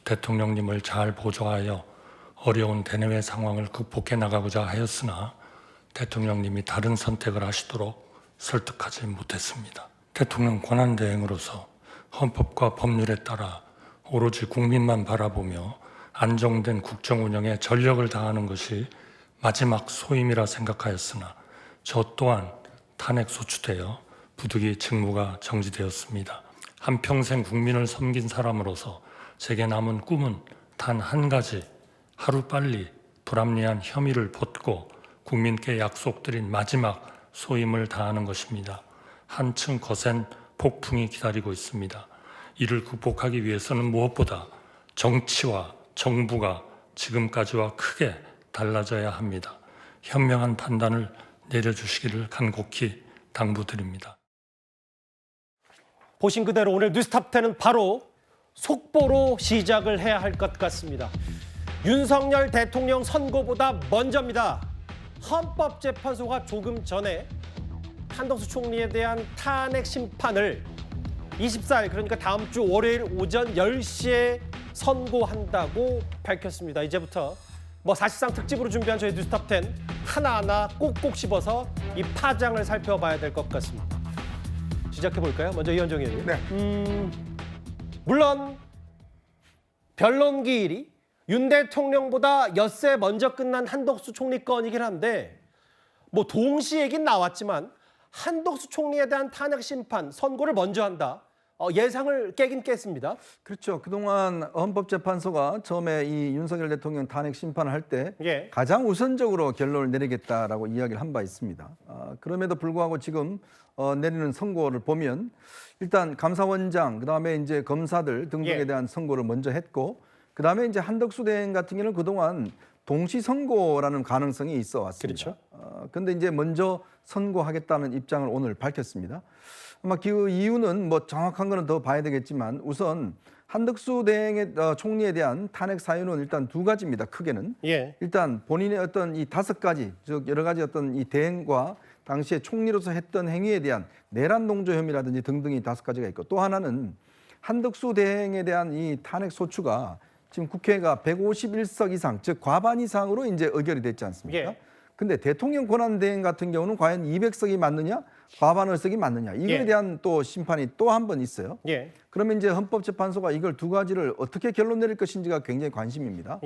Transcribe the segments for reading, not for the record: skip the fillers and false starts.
대통령님을 잘 보조하여 어려운 대내외 상황을 극복해 나가고자 하였으나 대통령님이 다른 선택을 하시도록 설득하지 못했습니다. 대통령 권한대행으로서 헌법과 법률에 따라 오로지 국민만 바라보며 안정된 국정 운영에 전력을 다하는 것이 마지막 소임이라 생각하였으나 저 또한 탄핵 소추되어 부득이 직무가 정지되었습니다. 한평생 국민을 섬긴 사람으로서 제게 남은 꿈은 단 한 가지, 하루빨리 불합리한 혐의를 벗고 국민께 약속드린 마지막 소임을 다하는 것입니다. 한층 거센 폭풍이 기다리고 있습니다. 이를 극복하기 위해서는 무엇보다 정치와 정부가 지금까지와 크게 달라져야 합니다. 현명한 판단을 내려주시기를 간곡히 당부드립니다. 보신 그대로 오늘 뉴스탑10은 바로 속보로 시작을 해야 할 것 같습니다. 윤석열 대통령 선고보다 먼저입니다. 헌법재판소가 조금 전에 한덕수 총리에 대한 탄핵 심판을 24일, 그러니까 다음 주 월요일 오전 10시에 선고한다고 밝혔습니다. 이제부터 사실상 특집으로 준비한 저희 뉴스탑10 하나하나 꼭꼭 씹어서 이 파장을 살펴봐야 될 것 같습니다. 시작해볼까요? 먼저 이현정 의원님. 네. 물론 변론 기일이 윤 대통령보다 엿새 먼저 끝난 한덕수 총리 건이긴 한데 동시에긴 나왔지만 한덕수 총리에 대한 탄핵 심판 선고를 먼저 한다. 예상을 깨긴 깼습니다. 그렇죠. 그동안 헌법재판소가 처음에 이 윤석열 대통령 탄핵 심판을 할 때 가장 우선적으로 결론을 내리겠다라고 이야기를 한 바 있습니다. 그럼에도 불구하고 지금 내리는 선고를 보면 일단 감사원장, 그다음에 이제 검사들 등등에 대한 선고를 먼저 했고, 그다음에 이제 한덕수 대행 같은 경우는 그동안 동시 선고라는 가능성이 있어 왔습니다. 그렇죠. 근데 이제 먼저 선고하겠다는 입장을 오늘 밝혔습니다. 아마 그 이유는 정확한 거는 더 봐야 되겠지만 우선 한덕수 대행의 총리에 대한 탄핵 사유는 일단 두 가지입니다. 크게는. 일단 본인의 어떤 이 5가지, 즉 여러 가지 어떤 이 대행과 당시에 총리로서 했던 행위에 대한 내란 농조 혐의라든지 등등이 5가지가 있고, 또 하나는 한덕수 대행에 대한 이 탄핵 소추가 지금 국회가 151석 이상, 즉 과반 이상으로 이제 의결이 됐지 않습니까? 근데 대통령 권한 대행 같은 경우는 과연 200석이 맞느냐, 과반 의석이 맞느냐, 이거에 대한 또 심판이 또 한 번 있어요. 그러면 이제 헌법재판소가 이걸 두 가지를 어떻게 결론 내릴 것인지가 굉장히 관심입니다.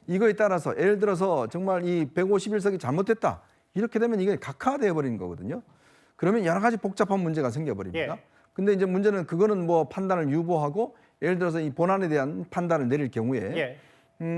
이거에 따라서 예를 들어서 정말 이 151석이 잘못됐다, 이렇게 되면 이게 각하되어 버리는 거거든요. 그러면 여러 가지 복잡한 문제가 생겨버립니다. 근데 이제 문제는 그거는 판단을 유보하고 예를 들어서 이 본안에 대한 판단을 내릴 경우에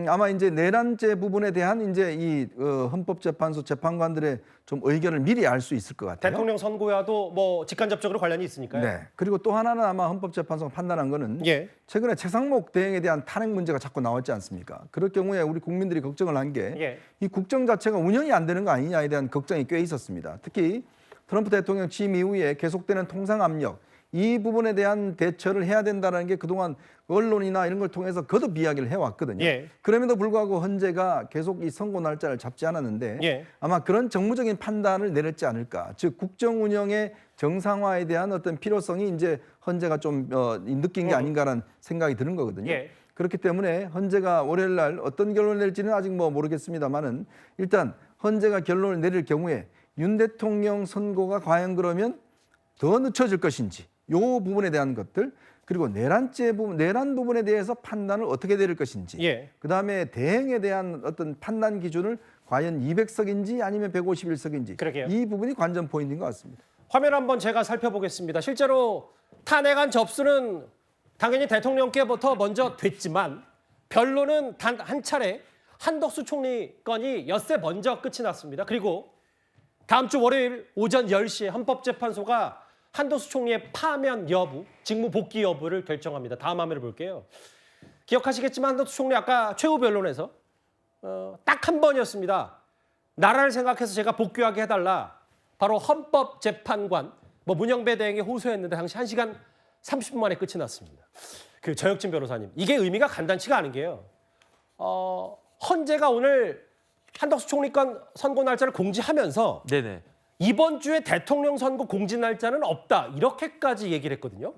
아마 이제 내란죄 부분에 대한 이제 이 헌법재판소 재판관들의 좀 의견을 미리 알 수 있을 것 같아요. 대통령 선고와도 직간접적으로 관련이 있으니까요. 네. 그리고 또 하나는 아마 헌법재판소가 판단한 거는 최근에 최상목 대행에 대한 탄핵 문제가 자꾸 나왔지 않습니까? 그럴 경우에 우리 국민들이 걱정을 한 게 이 국정 자체가 운영이 안 되는 거 아니냐에 대한 걱정이 꽤 있었습니다. 특히 트럼프 대통령 취임 이후에 계속되는 통상 압력, 이 부분에 대한 대처를 해야 된다는 게 그동안 언론이나 이런 걸 통해서 거듭 이야기를 해왔거든요. 그럼에도 불구하고 헌재가 계속 이 선고 날짜를 잡지 않았는데 아마 그런 정무적인 판단을 내렸지 않을까. 즉 국정 운영의 정상화에 대한 어떤 필요성이 이제 헌재가 좀 느낀 게 아닌가라는 생각이 드는 거거든요. 그렇기 때문에 헌재가 월요일 날 어떤 결론을 낼지는 아직 모르겠습니다만은 일단 헌재가 결론을 내릴 경우에 윤 대통령 선고가 과연 그러면 더 늦춰질 것인지, 이 부분에 대한 것들, 그리고 내란죄 부분, 내란 부분에 대해서 판단을 어떻게 내릴 것인지, 그다음에 대행에 대한 어떤 판단 기준을 과연 200석인지 아니면 151석인지, 이 부분이 관전 포인트인 것 같습니다. 화면 한번 제가 살펴보겠습니다. 실제로 탄핵안 접수는 당연히 대통령께부터 먼저 됐지만 변론은 단 한 차례 한덕수 총리 건이 엿새 먼저 끝이 났습니다. 그리고 다음 주 월요일 오전 10시에 헌법재판소가 한덕수 총리의 파면 여부, 직무 복귀 여부를 결정합니다. 다음 화면을 볼게요. 기억하시겠지만 한덕수 총리 아까 최후 변론에서 딱 한 번이었습니다. 나라를 생각해서 제가 복귀하게 해달라. 바로 헌법재판관 문영배 대행이 호소했는데 당시 1시간 30분 만에 끝이 났습니다. 그 저혁진 변호사님, 이게 의미가 간단치가 않은 게요. 헌재가 오늘 한덕수 총리 건 선고 날짜를 공지하면서 이번 주에 대통령 선거 공지 날짜는 없다, 이렇게까지 얘기를 했거든요.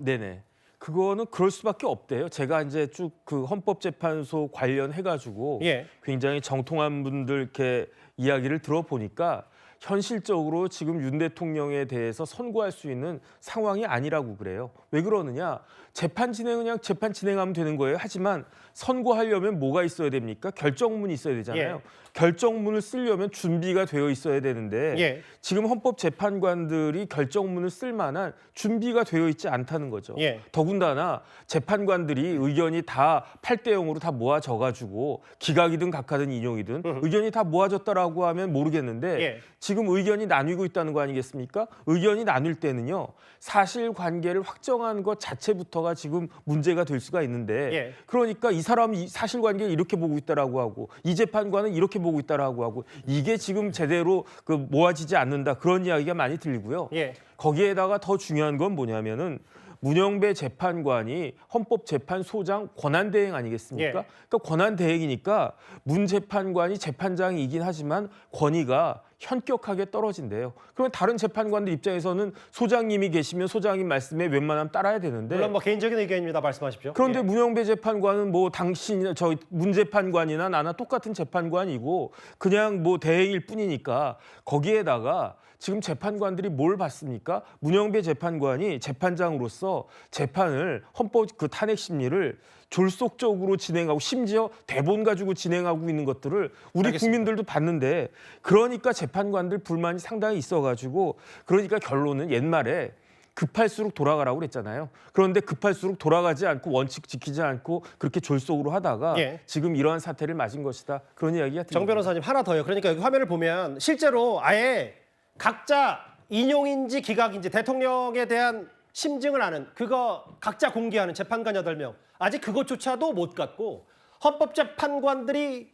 그거는 그럴 수밖에 없대요. 제가 이제 쭉 그 헌법재판소 관련해가지고 예. 굉장히 정통한 분들 이렇게 이야기를 들어보니까 현실적으로 지금 윤 대통령에 대해서 선고할 수 있는 상황이 아니라고 그래요. 왜 그러느냐? 재판 진행은 그냥 재판 진행하면 되는 거예요. 하지만 선고하려면 뭐가 있어야 됩니까? 결정문이 있어야 되잖아요. 예. 결정문을 쓰려면 준비가 되어 있어야 되는데 예. 지금 헌법재판관들이 결정문을 쓸 만한 준비가 되어 있지 않다는 거죠. 예. 더군다나 재판관들이 의견이 다 8대 0으로 다 모아져가지고 기각이든 각하든 인용이든 의견이 다 모아졌다라고 하면 모르겠는데 예. 지금 의견이 나뉘고 있다는 거 아니겠습니까? 의견이 나뉠 때는요. 사실관계를 확정한 것 자체부터가 지금 문제가 될 수가 있는데 예. 그러니까 이 사람이 사실관계를 이렇게 보고 있다라고 하고 이 재판관은 이렇게 보고 있다라고 하고 이게 지금 제대로 그 모아지지 않는다 그런 이야기가 많이 들리고요. 예. 거기에다가 더 중요한 건 뭐냐면은 문영배 재판관이 헌법재판소장 권한대행 아니겠습니까? 예. 그러니까 권한대행이니까 문 재판관이 재판장이긴 하지만 권위가 현격하게 떨어진대요. 그러면 다른 재판관들 입장에서는 소장님이 계시면 소장님 말씀에 웬만하면 따라야 되는데 물론 뭐 개인적인 의견입니다. 말씀하십시오. 그런데 예. 문영배 재판관은 뭐 당신이나 저 문 재판관이나 나나 똑같은 재판관이고 그냥 뭐 대행일 뿐이니까 거기에다가 지금 재판관들이 뭘 봤습니까? 문영배 재판관이 재판장으로서 재판을 헌법 그 탄핵 심리를 졸속적으로 진행하고 심지어 대본 가지고 진행하고 있는 것들을 우리 알겠습니다. 국민들도 봤는데 그러니까 재판관들 불만이 상당히 있어가지고 그러니까 결론은 옛말에 급할수록 돌아가라고 그랬잖아요. 그런데 급할수록 돌아가지 않고 원칙 지키지 않고 그렇게 졸속으로 하다가 예. 지금 이러한 사태를 맞은 것이다. 그런 이야기가 정 들립니다. 변호사님 하나 더요. 그러니까 여기 화면을 보면 실제로 아예 각자 인용인지 기각인지 대통령에 대한 심증을 아는 그거 각자 공개하는 재판관 8명. 아직 그것조차도 못 갔고 헌법재판관들이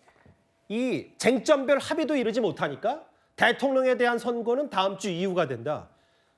이 쟁점별 합의도 이르지 못하니까 대통령에 대한 선고는 다음 주 이후가 된다.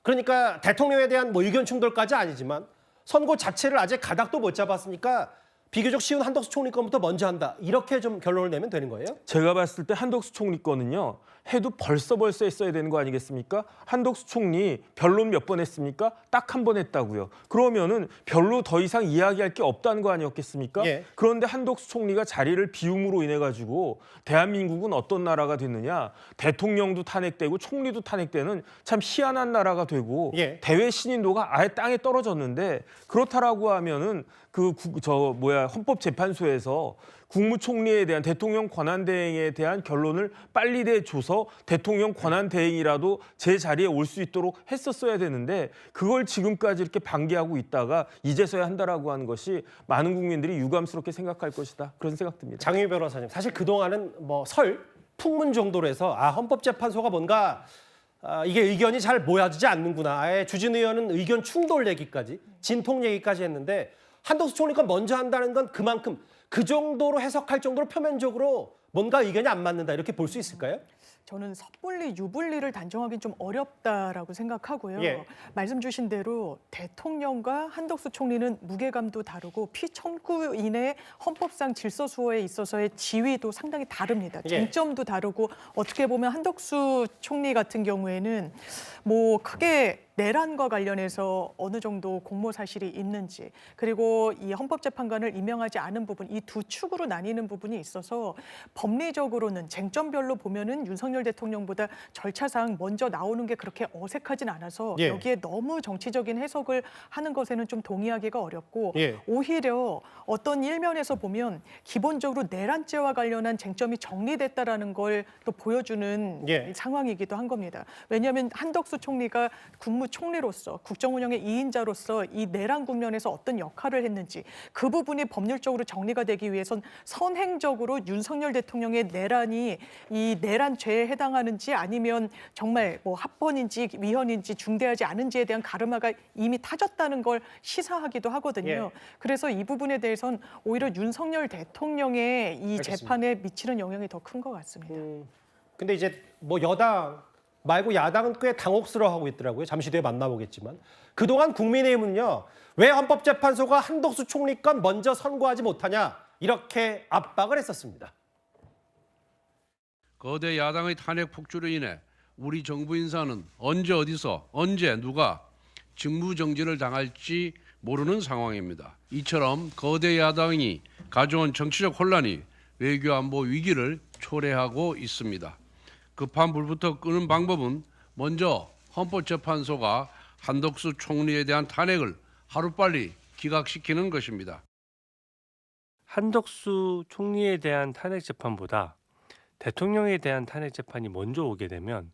그러니까 대통령에 대한 뭐 의견 충돌까지 아니지만 선고 자체를 아직 가닥도 못 잡았으니까 비교적 쉬운 한덕수 총리 건부터 먼저 한다. 이렇게 좀 결론을 내면 되는 거예요? 제가 봤을 때 한덕수 총리 거는요. 해도 벌써 했어야 되는 거 아니겠습니까? 한덕수 총리 변론 몇 번 했습니까? 딱 한 번 했다고요. 그러면은 별로 더 이상 이야기할 게 없다는 거 아니었겠습니까? 예. 그런데 한덕수 총리가 자리를 비움으로 인해 가지고 대한민국은 어떤 나라가 됐느냐? 대통령도 탄핵되고 총리도 탄핵되는 참 희한한 나라가 되고 예. 대외 신인도가 아예 땅에 떨어졌는데 그렇다라고 하면은 헌법재판소에서 국무총리에 대한 대통령 권한대행에 대한 결론을 빨리 내줘서 대통령 권한대행이라도 제 자리에 올 수 있도록 했었어야 되는데 그걸 지금까지 이렇게 방기하고 있다가 이제서야 한다라고 하는 것이 많은 국민들이 유감스럽게 생각할 것이다. 그런 생각 듭니다. 장유 변호사님, 사실 그동안은 뭐 풍문 정도로 해서 헌법재판소가 뭔가 이게 의견이 잘 모여지지 않는구나. 아예 주진 의원은 의견 충돌 얘기까지, 진통 얘기까지 했는데 한덕수 총리가 먼저 한다는 건 그만큼 그 정도로 해석할 정도로 표면적으로 뭔가 의견이 안 맞는다 이렇게 볼 수 있을까요? 저는 섣불리 유불리를 단정하기는 좀 어렵다라고 생각하고요. 예. 말씀 주신 대로 대통령과 한덕수 총리는 무게감도 다르고 피청구인의 헌법상 질서 수호에 있어서의 지위도 상당히 다릅니다. 예. 쟁점도 다르고 어떻게 보면 한덕수 총리 같은 경우에는 뭐 크게 내란과 관련해서 어느 정도 공모 사실이 있는지 그리고 이 헌법재판관을 임명하지 않은 부분 이 두 축으로 나뉘는 부분이 있어서 법리적으로는 쟁점별로 보면은 윤석열 대통령보다 절차상 먼저 나오는 게 그렇게 어색하진 않아서 예. 여기에 너무 정치적인 해석을 하는 것에는 좀 동의하기가 어렵고 예. 오히려 어떤 일면에서 보면 기본적으로 내란죄와 관련한 쟁점이 정리됐다라는 걸 또 보여주는 예. 상황이기도 한 겁니다. 왜냐하면 한덕수 총리가 국무총리로서 국정운영의 2인자로서 이 내란 국면에서 어떤 역할을 했는지 그 부분이 법률적으로 정리가 되기 위해선 선행적으로 윤석열 대통령의 내란이 이 내란죄에 해당하는지 아니면 정말 뭐 합헌인지 위헌인지 중대하지 않은지에 대한 가르마가 이미 타졌다는 걸 시사하기도 하거든요. 예. 그래서 이 부분에 대해서는 오히려 윤석열 대통령의 이 알겠습니다. 재판에 미치는 영향이 더 큰 것 같습니다. 근데 이제 뭐 여당 말고 야당은 꽤 당혹스러워하고 있더라고요. 잠시 뒤에 만나보겠지만. 그동안 국민의힘은요. 왜 헌법재판소가 한덕수 총리 건 먼저 선고하지 못하냐 이렇게 압박을 했었습니다. 거대 야당의 탄핵 폭주로 인해 우리 정부 인사는 언제 어디서 언제 누가 직무정지를 당할지 모르는 상황입니다. 이처럼 거대 야당이 가져온 정치적 혼란이 외교 안보 위기를 초래하고 있습니다. 급한 불부터 끄는 방법은 먼저 헌법재판소가 한덕수 총리에 대한 탄핵을 하루빨리 기각시키는 것입니다. 한덕수 총리에 대한 탄핵 재판보다 대통령에 대한 탄핵 재판이 먼저 오게 되면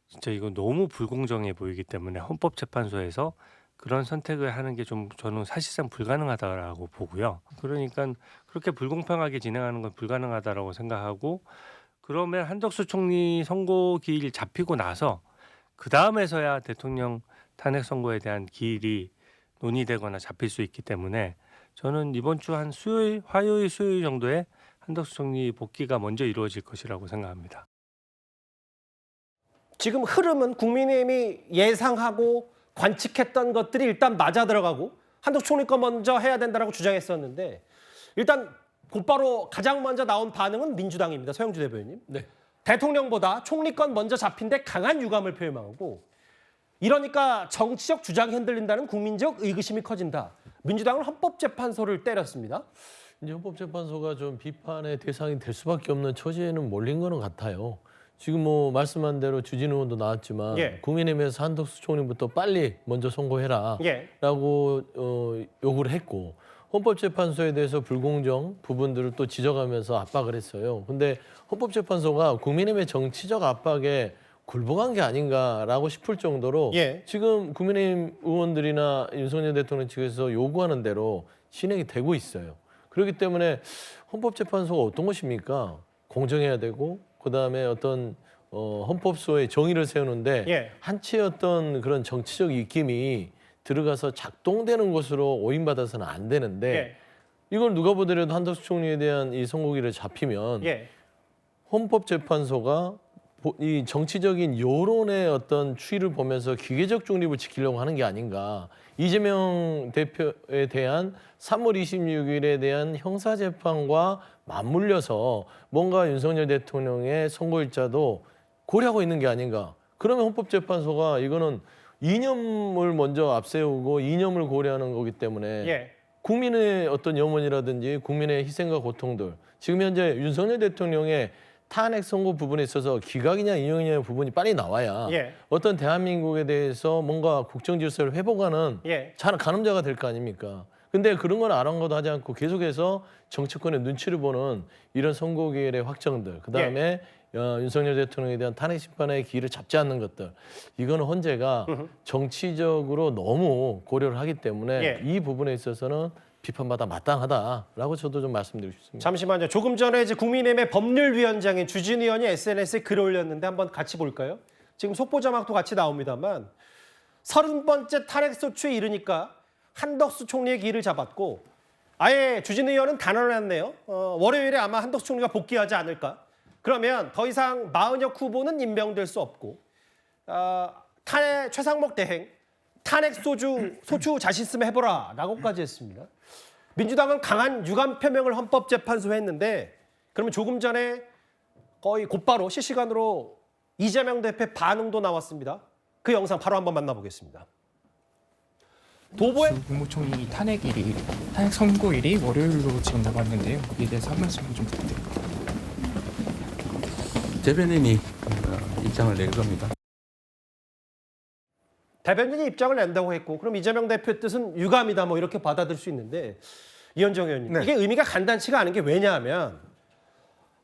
진짜 이거 너무 불공정해 보이기 때문에 헌법재판소에서 그런 선택을 하는 게 좀 저는 사실상 불가능하다라고 보고요. 그러니까 그렇게 불공평하게 진행하는 건 불가능하다라고 생각하고, 그러면 한덕수 총리 선고 기일 잡히고 나서 그 다음에서야 대통령 탄핵 선고에 대한 기일이 논의되거나 잡힐 수 있기 때문에 저는 이번 주 한 수요일, 화요일, 수요일 정도에 한덕수 총리 복귀가 먼저 이루어질 것이라고 생각합니다. 지금 흐름은 국민의힘이 예상하고 관측했던 것들이 일단 맞아 들어가고 한덕수 총리 거 먼저 해야 된다라고 주장했었는데, 일단 곧바로 가장 먼저 나온 반응은 민주당입니다. 서영주 대변인님. 네. 대통령보다 총리 건 먼저 잡힌 데 강한 유감을 표명하고, 이러니까 정치적 주장이 흔들린다는 국민적 의구심이 커진다. 민주당은 헌법재판소를 때렸습니다. 이제 헌법재판소가 좀 비판의 대상이 될 수밖에 없는 처지에는 몰린 거는 같아요. 지금 뭐 말씀한 대로 주진우 의원도 나왔지만 예. 국민의힘에서 한덕수 총리부터 빨리 먼저 선고해라라고 예. 요구를 했고, 헌법재판소에 대해서 불공정 부분들을 또 지적하면서 압박을 했어요. 근데 헌법재판소가 국민의힘의 정치적 압박에 굴복한 게 아닌가라고 싶을 정도로 예. 지금 국민의힘 의원들이나 윤석열 대통령 측에서 요구하는 대로 진행이 되고 있어요. 그렇기 때문에 헌법재판소가 어떤 것입니까? 공정해야 되고, 그다음에 어떤 헌법소의 정의를 세우는데 예. 한치의 어떤 그런 정치적 입김이 들어가서 작동되는 것으로 오인받아서는 안 되는데, 예. 이걸 누가 보더라도 한덕수 총리에 대한 이 선고기를 잡히면 예. 헌법재판소가 이 정치적인 여론의 어떤 추이를 보면서 기계적 중립을 지키려고 하는 게 아닌가. 이재명 대표에 대한 3월 26일에 대한 형사재판과 맞물려서 뭔가 윤석열 대통령의 선고일자도 고려하고 있는 게 아닌가. 그러면 헌법재판소가 이거는 이념을 먼저 앞세우고 이념을 고려하는 거기 때문에 예. 국민의 어떤 염원이라든지 국민의 희생과 고통들, 지금 현재 윤석열 대통령의 탄핵 선고 부분에 있어서 기각이냐 인용이냐의 부분이 빨리 나와야 예. 어떤 대한민국에 대해서 뭔가 국정 질서를 회복하는 예. 가늠자가 될 거 아닙니까? 근데 그런 건 아랑곳 하지 않고 계속해서 정치권의 눈치를 보는 이런 선고기일의 확정들, 그다음에 윤석열 대통령에 대한 탄핵 심판의 기일을 잡지 않는 것들, 이거는 헌재가 정치적으로 너무 고려를 하기 때문에 예. 이 부분에 있어서는 비판받아 마땅하다라고 저도 좀 말씀드리고 싶습니다. 잠시만요. 조금 전에 이제 국민의힘의 법률위원장인 주진우 의원이 SNS에 글을 올렸는데 한번 같이 볼까요? 지금 속보 자막도 같이 나옵니다만 30번째 탄핵 소추에 이르니까 한덕수 총리의 기일을 잡았고, 아예 주진우 의원은 단언을 했네요. 월요일에 아마 한덕수 총리가 복귀하지 않을까. 그러면 더 이상 마은혁 후보는 임명될 수 없고, 탄핵 최상목 대행 탄핵 소추 자신 있으면 해보라 라고까지 했습니다. 민주당은 강한 유감 표명을 헌법재판소에 했는데, 그러면 조금 전에 거의 곧바로 실시간으로 이재명 대표의 반응도 나왔습니다. 그 영상 바로 한번 만나보겠습니다. 도보에 국무총리 탄핵 선고일이 월요일로 지금 나왔는데요. 거기에 대해서 한 말씀 좀 부탁드립니다. 대변인이 입장을 낼 겁니다. 대변인이 입장을 낸다고 했고, 그럼 이재명 대표의 뜻은 유감이다 뭐 이렇게 받아들일 수 있는데, 이현정 의원님, 네. 이게 의미가 간단치가 않은 게 왜냐하면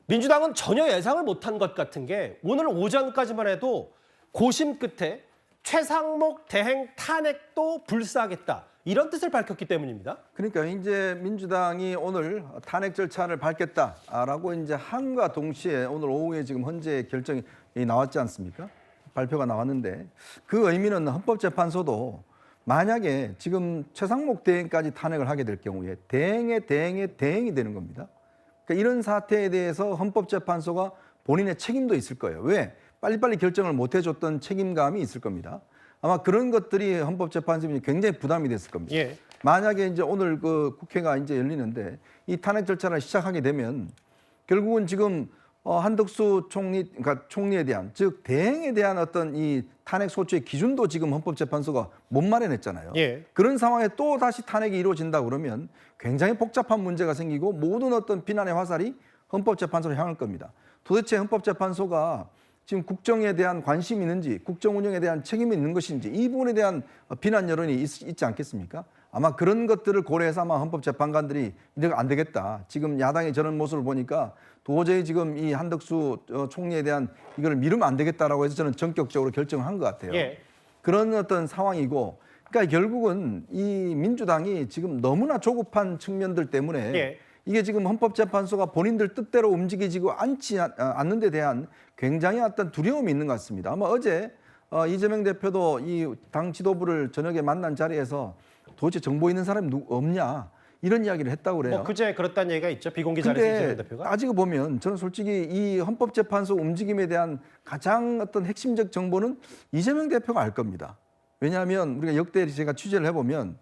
민주당은 전혀 예상을 못한 것 같은 게 오늘 오전까지만 해도 고심 끝에 최상목 대행 탄핵도 불사하겠다 이런 뜻을 밝혔기 때문입니다. 그러니까 이제 민주당이 오늘 탄핵 절차를 밟겠다라고 이제 한과 동시에 오늘 오후에 지금 헌재 결정이 나왔지 않습니까? 발표가 나왔는데, 그 의미는 헌법재판소도 만약에 지금 최상목 대행까지 탄핵을 하게 될 경우에 대행이 되는 겁니다. 그러니까 이런 사태에 대해서 헌법재판소가 본인의 책임도 있을 거예요. 왜? 빨리빨리 결정을 못 해줬던 책임감이 있을 겁니다. 아마 그런 것들이 헌법재판소에 굉장히 부담이 됐을 겁니다. 예. 만약에 이제 오늘 그 국회가 이제 열리는데 이 탄핵 절차를 시작하게 되면 결국은 지금 한덕수 총리, 그러니까 총리에 대한, 즉 대행에 대한 어떤 이 탄핵 소추의 기준도 지금 헌법재판소가 못 마련했잖아요. 예. 그런 상황에 또 다시 탄핵이 이루어진다 그러면 굉장히 복잡한 문제가 생기고 모든 어떤 비난의 화살이 헌법재판소로 향할 겁니다. 도대체 헌법재판소가 지금 국정에 대한 관심이 있는지, 국정 운영에 대한 책임이 있는 것인지 이 부분에 대한 비난 여론이 있지 않겠습니까? 아마 그런 것들을 고려해서 아마 헌법재판관들이 이거 안 되겠다. 지금 야당의 저런 모습을 보니까 도저히 지금 이 한덕수 총리에 대한 이걸 미루면 안 되겠다라고 해서 저는 전격적으로 결정을 한 것 같아요. 예. 그런 어떤 상황이고, 그러니까 결국은 이 민주당이 지금 너무나 조급한 측면들 때문에 예. 이게 지금 헌법재판소가 본인들 뜻대로 움직이지고 않는 데 대한 굉장히 어떤 두려움이 있는 것 같습니다. 아마 어제 이재명 대표도 이 당 지도부를 저녁에 만난 자리에서 도대체 정보 있는 사람이 없냐 이런 이야기를 했다고 그래요. 뭐 그제 그렇다는 얘기가 있죠. 비공개 자리에서 이재명 근데 대표가. 따지고 보면 저는 솔직히 이 헌법재판소 움직임에 대한 가장 어떤 핵심적 정보는 이재명 대표가 알 겁니다. 왜냐하면 우리가 역대 제가 취재를 해보면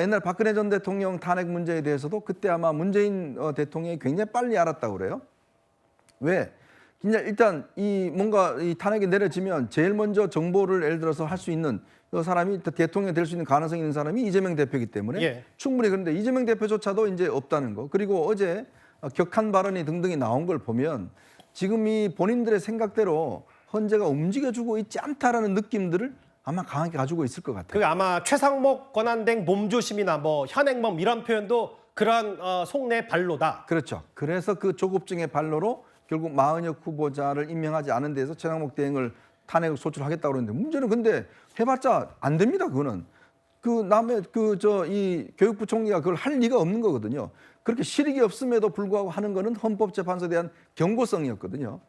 옛날 박근혜 전 대통령 탄핵 문제에 대해서도 그때 아마 문재인 대통령이 굉장히 빨리 알았다고 그래요. 왜? 그냥 일단 이 뭔가 이 탄핵이 내려지면 제일 먼저 정보를 예를 들어서 할 수 있는 그 사람이 대통령이 될 수 있는 가능성이 있는 사람이 이재명 대표이기 때문에 예. 충분히 그런데 이재명 대표조차도 이제 없다는 거. 그리고 어제 격한 발언이 등등이 나온 걸 보면 지금 이 본인들의 생각대로 헌재가 움직여주고 있지 않다라는 느낌들을 아마 강하게 가지고 있을 것 같아요. 그 아마 최상목 권한대행 몸조심이나 뭐 현행범 이런 표현도 그런 속내 발로다. 그렇죠. 그래서 그 조급증의 발로로 결국 마은혁 후보자를 임명하지 않은 데서 최상목 대행을 탄핵 소추하겠다고 그러는데 문제는 근데 해봤자 안 됩니다. 그거는 그 남의 이 교육부 총리가 그걸 할 리가 없는 거거든요. 그렇게 실익이 없음에도 불구하고 하는 거는 헌법재판소에 대한 경고성이었거든요.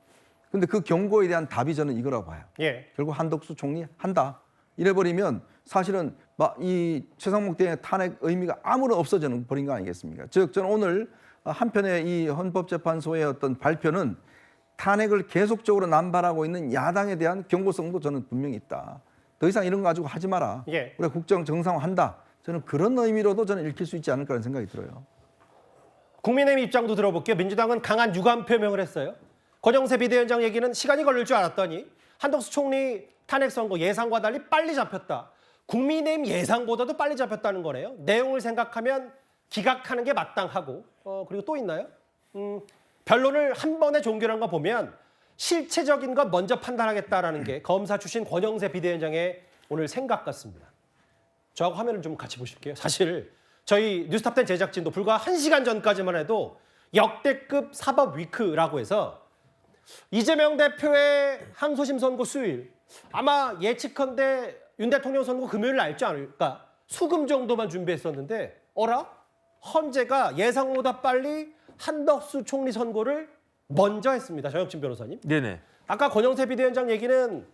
근데 그 경고에 대한 답이 저는 이거라고 봐요. 예. 결국 한덕수 총리 한다. 이래버리면 사실은 이 최상목 대행의 탄핵 의미가 아무런 없어져 버린 거 아니겠습니까? 즉 저는 오늘 한편의 이 헌법재판소의 어떤 발표는 탄핵을 계속적으로 남발하고 있는 야당에 대한 경고성도 저는 분명히 있다. 더 이상 이런 거 가지고 하지 마라. 예. 우리가 국정 정상화한다. 저는 그런 의미로도 저는 읽힐 수 있지 않을까라는 생각이 들어요. 국민의힘 입장도 들어볼게요. 민주당은 강한 유감 표명을 했어요. 권영세 비대위원장 얘기는 시간이 걸릴 줄 알았더니 한덕수 총리 탄핵 선고 예상과 달리 빨리 잡혔다. 국민의힘 예상보다도 빨리 잡혔다는 거네요. 내용을 생각하면 기각하는 게 마땅하고 그리고 또 있나요? 변론을 한 번에 종결한 거 보면 실체적인 것 먼저 판단하겠다라는 게 검사 출신 권영세 비대위원장의 오늘 생각 같습니다. 저하고 화면을 좀 같이 보실게요. 사실 저희 뉴스탑10 제작진도 불과 1시간 전까지만 해도 역대급 사법 위크라고 해서 이재명 대표의 항소심 선고 수요일 아마 예측컨대 윤 대통령 선고 금요일 날지 않을까 수금 정도만 준비했었는데 어라? 헌재가 예상보다 빨리 한덕수 총리 선고를 먼저 했습니다. 정혁진 변호사님. 네네. 아까 권영세 비대위원장 얘기는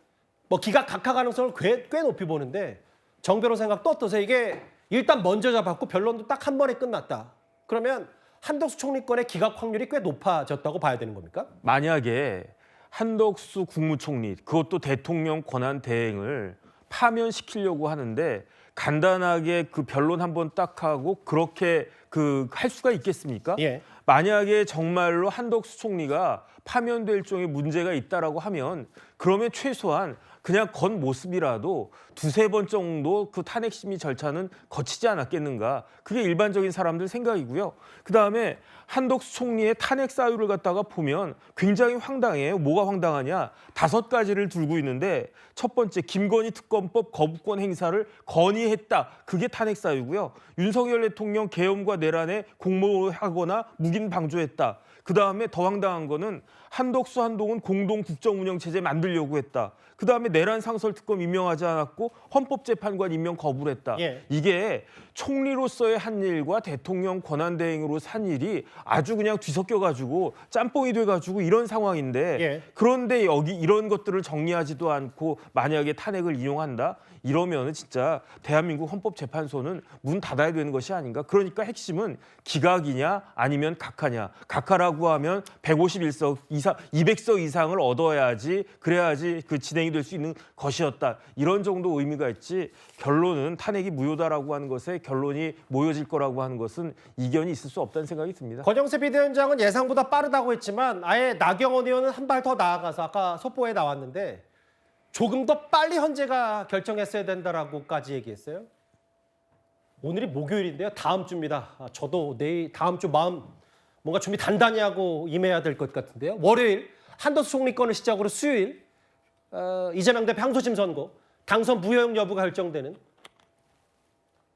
뭐 기각 각하 가능성을 꽤 높이 보는데 정 변호사 생각도 어떠세요? 이게 일단 먼저 잡았고 변론도 딱 한 번에 끝났다. 그러면 한덕수 총리권의 기각 확률이 꽤 높아졌다고 봐야 되는 겁니까? 만약에 한덕수 국무총리 그것도 대통령 권한 대행을 파면시키려고 하는데 간단하게 그 변론 한번 딱 하고 그렇게 할 수가 있겠습니까? 예. 만약에 정말로 한덕수 총리가 파면될 종의 문제가 있다라고 하면 그러면 최소한 그냥 건 모습이라도 두세 번 정도 그 탄핵 심의 절차는 거치지 않았겠는가. 그게 일반적인 사람들 생각이고요. 그다음에 한덕수 총리의 탄핵 사유를 갖다가 보면 굉장히 황당해요. 뭐가 황당하냐. 5가지를 들고 있는데 첫 번째 김건희 특검법 거부권 행사를 건의했다. 그게 탄핵 사유고요. 윤석열 대통령 계엄과 내란에 공모하거나 묵인 방조했다. 그다음에 더 황당한 거는 한덕수 한동훈 공동 국정 운영 체제 만들려고 했다. 그다음에 내란 상설 특검 임명하지 않았고 헌법재판관 임명 거부를 했다. 예. 이게 총리로서의 한 일과 대통령 권한 대행으로 산 일이 아주 그냥 뒤섞여 가지고 짬뽕이 돼 가지고 이런 상황인데 예. 그런데 여기 이런 것들을 정리하지도 않고 만약에 탄핵을 이용한다? 이러면은 진짜 대한민국 헌법재판소는 문 닫아야 되는 것이 아닌가. 그러니까 핵심은 기각이냐 아니면 각하냐. 각하라고 하면 151석 이상 200석 이상을 얻어야지 그래야지 그 진행이 될 수 있는 것이었다. 이런 정도 의미가 있지 결론은 탄핵이 무효다라고 하는 것에 결론이 모여질 거라고 하는 것은 이견이 있을 수 없다는 생각이 듭니다. 권영세 비대위원장은 예상보다 빠르다고 했지만 아예 나경원 의원은 한 발 더 나아가서 아까 속보에 나왔는데 조금 더 빨리 헌재가 결정했어야 된다라고까지 얘기했어요. 오늘이 목요일인데요. 다음 주입니다. 저도 내일 다음 주 마음 뭔가 준비 단단히 하고 임해야 될 것 같은데요. 월요일 한덕수 총리 건을 시작으로 수요일 이재명 대표 항소심 선고, 당선 무효용 여부가 결정되는,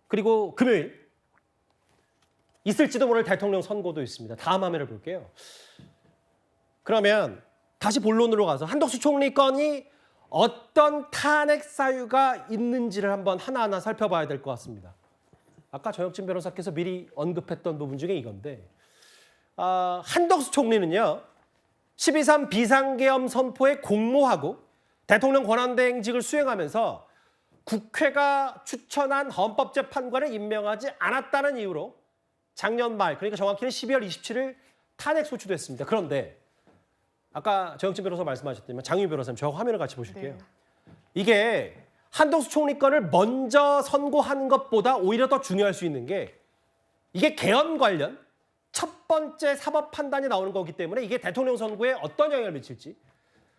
그리고 금요일 있을지도 모를 대통령 선고도 있습니다. 다음 화면을 볼게요. 그러면 다시 본론으로 가서 한덕수 총리 건이 어떤 탄핵 사유가 있는지를 한번 하나하나 살펴봐야 될 것 같습니다. 아까 정혁진 변호사께서 미리 언급했던 부분 중에 이건데 한덕수 총리는요. 12.3 비상계엄 선포에 공모하고 대통령 권한대행직을 수행하면서 국회가 추천한 헌법재판관을 임명하지 않았다는 이유로 작년 말, 그러니까 정확히는 12월 27일 탄핵 소추됐습니다. 그런데 아까 정혁진 변호사 말씀하셨지만 장윤 변호사님 저 화면을 같이 보실게요. 네. 이게 한덕수 총리 건을 먼저 선고하는 것보다 오히려 더 중요할 수 있는 게 이게 개헌 관련 첫 번째 사법 판단이 나오는 거기 때문에 이게 대통령 선고에 어떤 영향을 미칠지,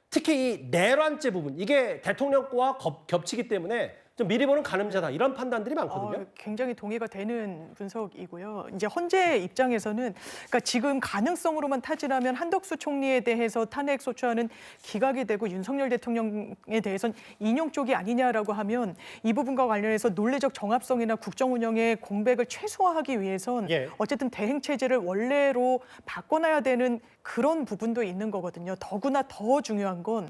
특히 이 내란죄 부분, 이게 대통령 거와 겹치기 때문에 좀 미리 보는 가늠자다 이런 판단들이 많거든요. 굉장히 동의가 되는 분석이고요. 이제 헌재 입장에서는 그러니까 지금 가능성으로만 타진하면 한덕수 총리에 대해서 탄핵 소추안은 기각이 되고 윤석열 대통령에 대해서는 인용 쪽이 아니냐라고 하면 이 부분과 관련해서 논리적 정합성이나 국정 운영의 공백을 최소화하기 위해선 어쨌든 대행 체제를 원래로 바꿔놔야 되는 그런 부분도 있는 거거든요. 더구나 더 중요한 건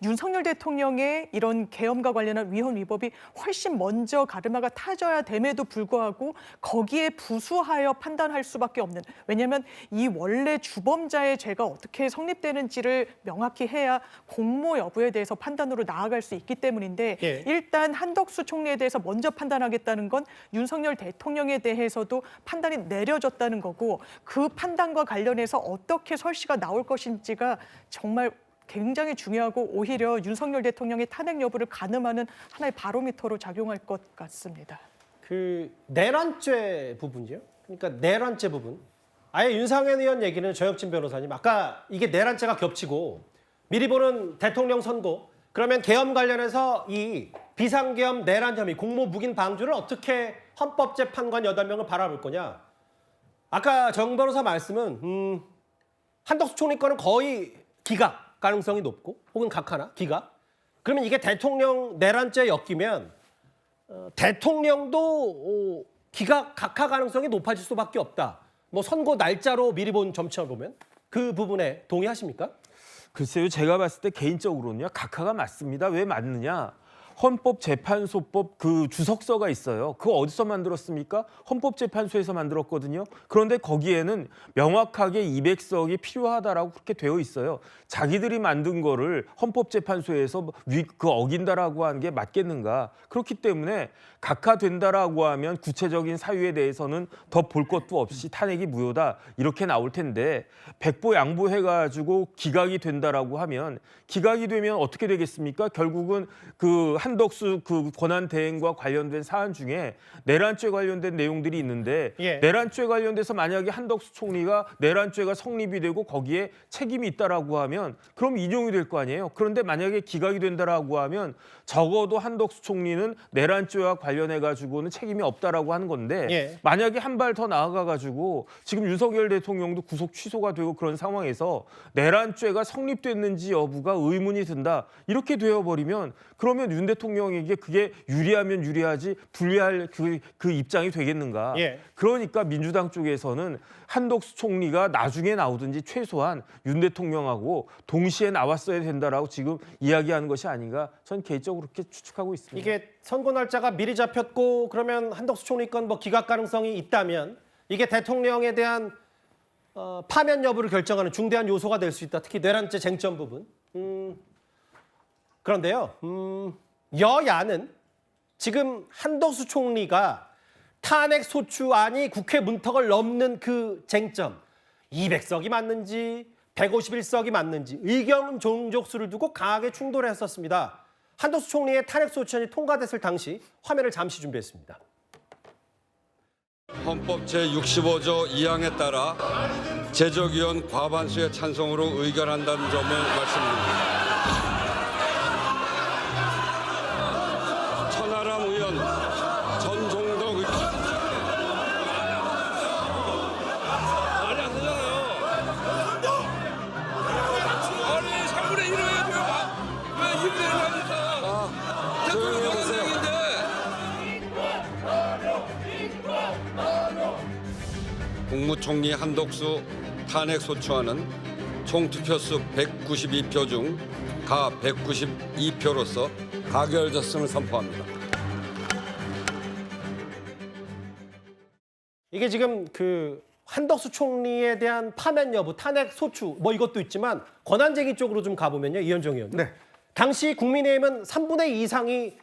윤석열 대통령의 이런 계엄과 관련한 위헌 위법이 훨씬 먼저 가르마가 타져야 됨에도 불구하고 거기에 부수하여 판단할 수밖에 없는, 왜냐하면 이 원래 주범자의 죄가 어떻게 성립되는지를 명확히 해야 공모 여부에 대해서 판단으로 나아갈 수 있기 때문인데 일단 한덕수 총리에 대해서 먼저 판단하겠다는 건 윤석열 대통령에 대해서도 판단이 내려졌다는 거고, 그 판단과 관련해서 어떻게 설시가 나올 것인지가 정말 굉장히 중요하고 오히려 윤석열 대통령의 탄핵 여부를 가늠하는 하나의 바로미터로 작용할 것 같습니다. 그 내란죄 부분이요. 그러니까 내란죄 부분. 아예 윤상현 의원 얘기는 정혁진 변호사님 아까 이게 내란죄가 겹치고 미리 보는 대통령 선고, 그러면 계엄 관련해서 이 비상계엄 내란 혐의 공모 묵인 방주를 어떻게 헌법재판관 8명을 바라볼 거냐. 아까 정 변호사 말씀은 한덕수 총리 거는 거의 기각 가능성이 높고 혹은 각하나 기각. 그러면 이게 대통령 내란죄에 엮이면 대통령도 기각 각하 가능성이 높아질 수밖에 없다. 뭐 선고 날짜로 미리 본 점치만 보면 그 부분에 동의하십니까? 글쎄요, 제가 봤을 때 개인적으로는요, 각하가 맞습니다. 왜 맞느냐? 헌법재판소법 그 주석서가 있어요. 그거 어디서 만들었습니까? 헌법재판소에서 만들었거든요. 그런데 거기에는 명확하게 200석이 필요하다라고 그렇게 되어 있어요. 자기들이 만든 거를 헌법재판소에서 그 어긴다라고 하는 게 맞겠는가? 그렇기 때문에 각하된다라고 하면 구체적인 사유에 대해서는 더 볼 것도 없이 탄핵이 무효다 이렇게 나올 텐데, 백보양보해가지고 기각이 된다라고 하면, 기각이 되면 어떻게 되겠습니까? 결국은 그 한덕수 그 권한 대행과 관련된 사안 중에 내란죄 관련된 내용들이 있는데 내란죄 관련돼서 만약에 한덕수 총리가 내란죄가 성립이 되고 거기에 책임이 있다라고 하면 그럼 인용이 될 거 아니에요. 그런데 만약에 기각이 된다라고 하면 적어도 한덕수 총리는 내란죄와 관련해 가지고는 책임이 없다라고 하는 건데 만약에 한 발 더 나아가 가지고 지금 윤석열 대통령도 구속 취소가 되고 그런 상황에서 내란죄가 성립됐는지 여부가 의문이 든다. 이렇게 되어버리면 그러면 윤 대통령에게 그게 유리하면 유리하지 불리할 그 입장이 되겠는가. 그러니까 민주당 쪽에서는 한덕수 총리가 나중에 나오든지 최소한 윤 대통령하고 동시에 나왔어야 된다라고 지금 이야기하는 것이 아닌가, 전 개인적으로 그렇게 추측하고 있습니다. 이게 선고 날짜가 미리 잡혔고 그러면 한덕수 총리 건 뭐 기각 가능성이 있다면 이게 대통령에 대한 파면 여부를 결정하는 중대한 요소가 될 수 있다. 특히 내란죄 쟁점 부분. 그런데요. 여야는 지금 한덕수 총리가 탄핵 소추안이 국회 문턱을 넘는 그 쟁점, 200석이 맞는지 151석이 맞는지 의견 종족수를 두고 강하게 충돌했었습니다. 한덕수 총리의 탄핵 소추안이 통과됐을 당시 화면을 잠시 준비했습니다. 헌법 제65조 2항에 따라 제적위원 과반수의 찬성으로 의결한다는 점을 말씀드립니다. 천하람 의원, 전종덕 의원. 말이 안 되잖아요. 아니 3분의 1을 해줘요. 왜 2분의 1을 합니까? 조용히 해보세요. 국무총리 한덕수 탄핵 소추안은 총 투표수 192표 중 가 192표로서 가결됐음을 선포합니다. 이게 지금 그 한덕수 총리에 대한 파면 여부, 탄핵 소추 뭐 이것도 있지만 권한쟁의 쪽으로 좀 가보면요. 이현정 의원님. 네. 당시 국민의힘은 3분의 2 이상이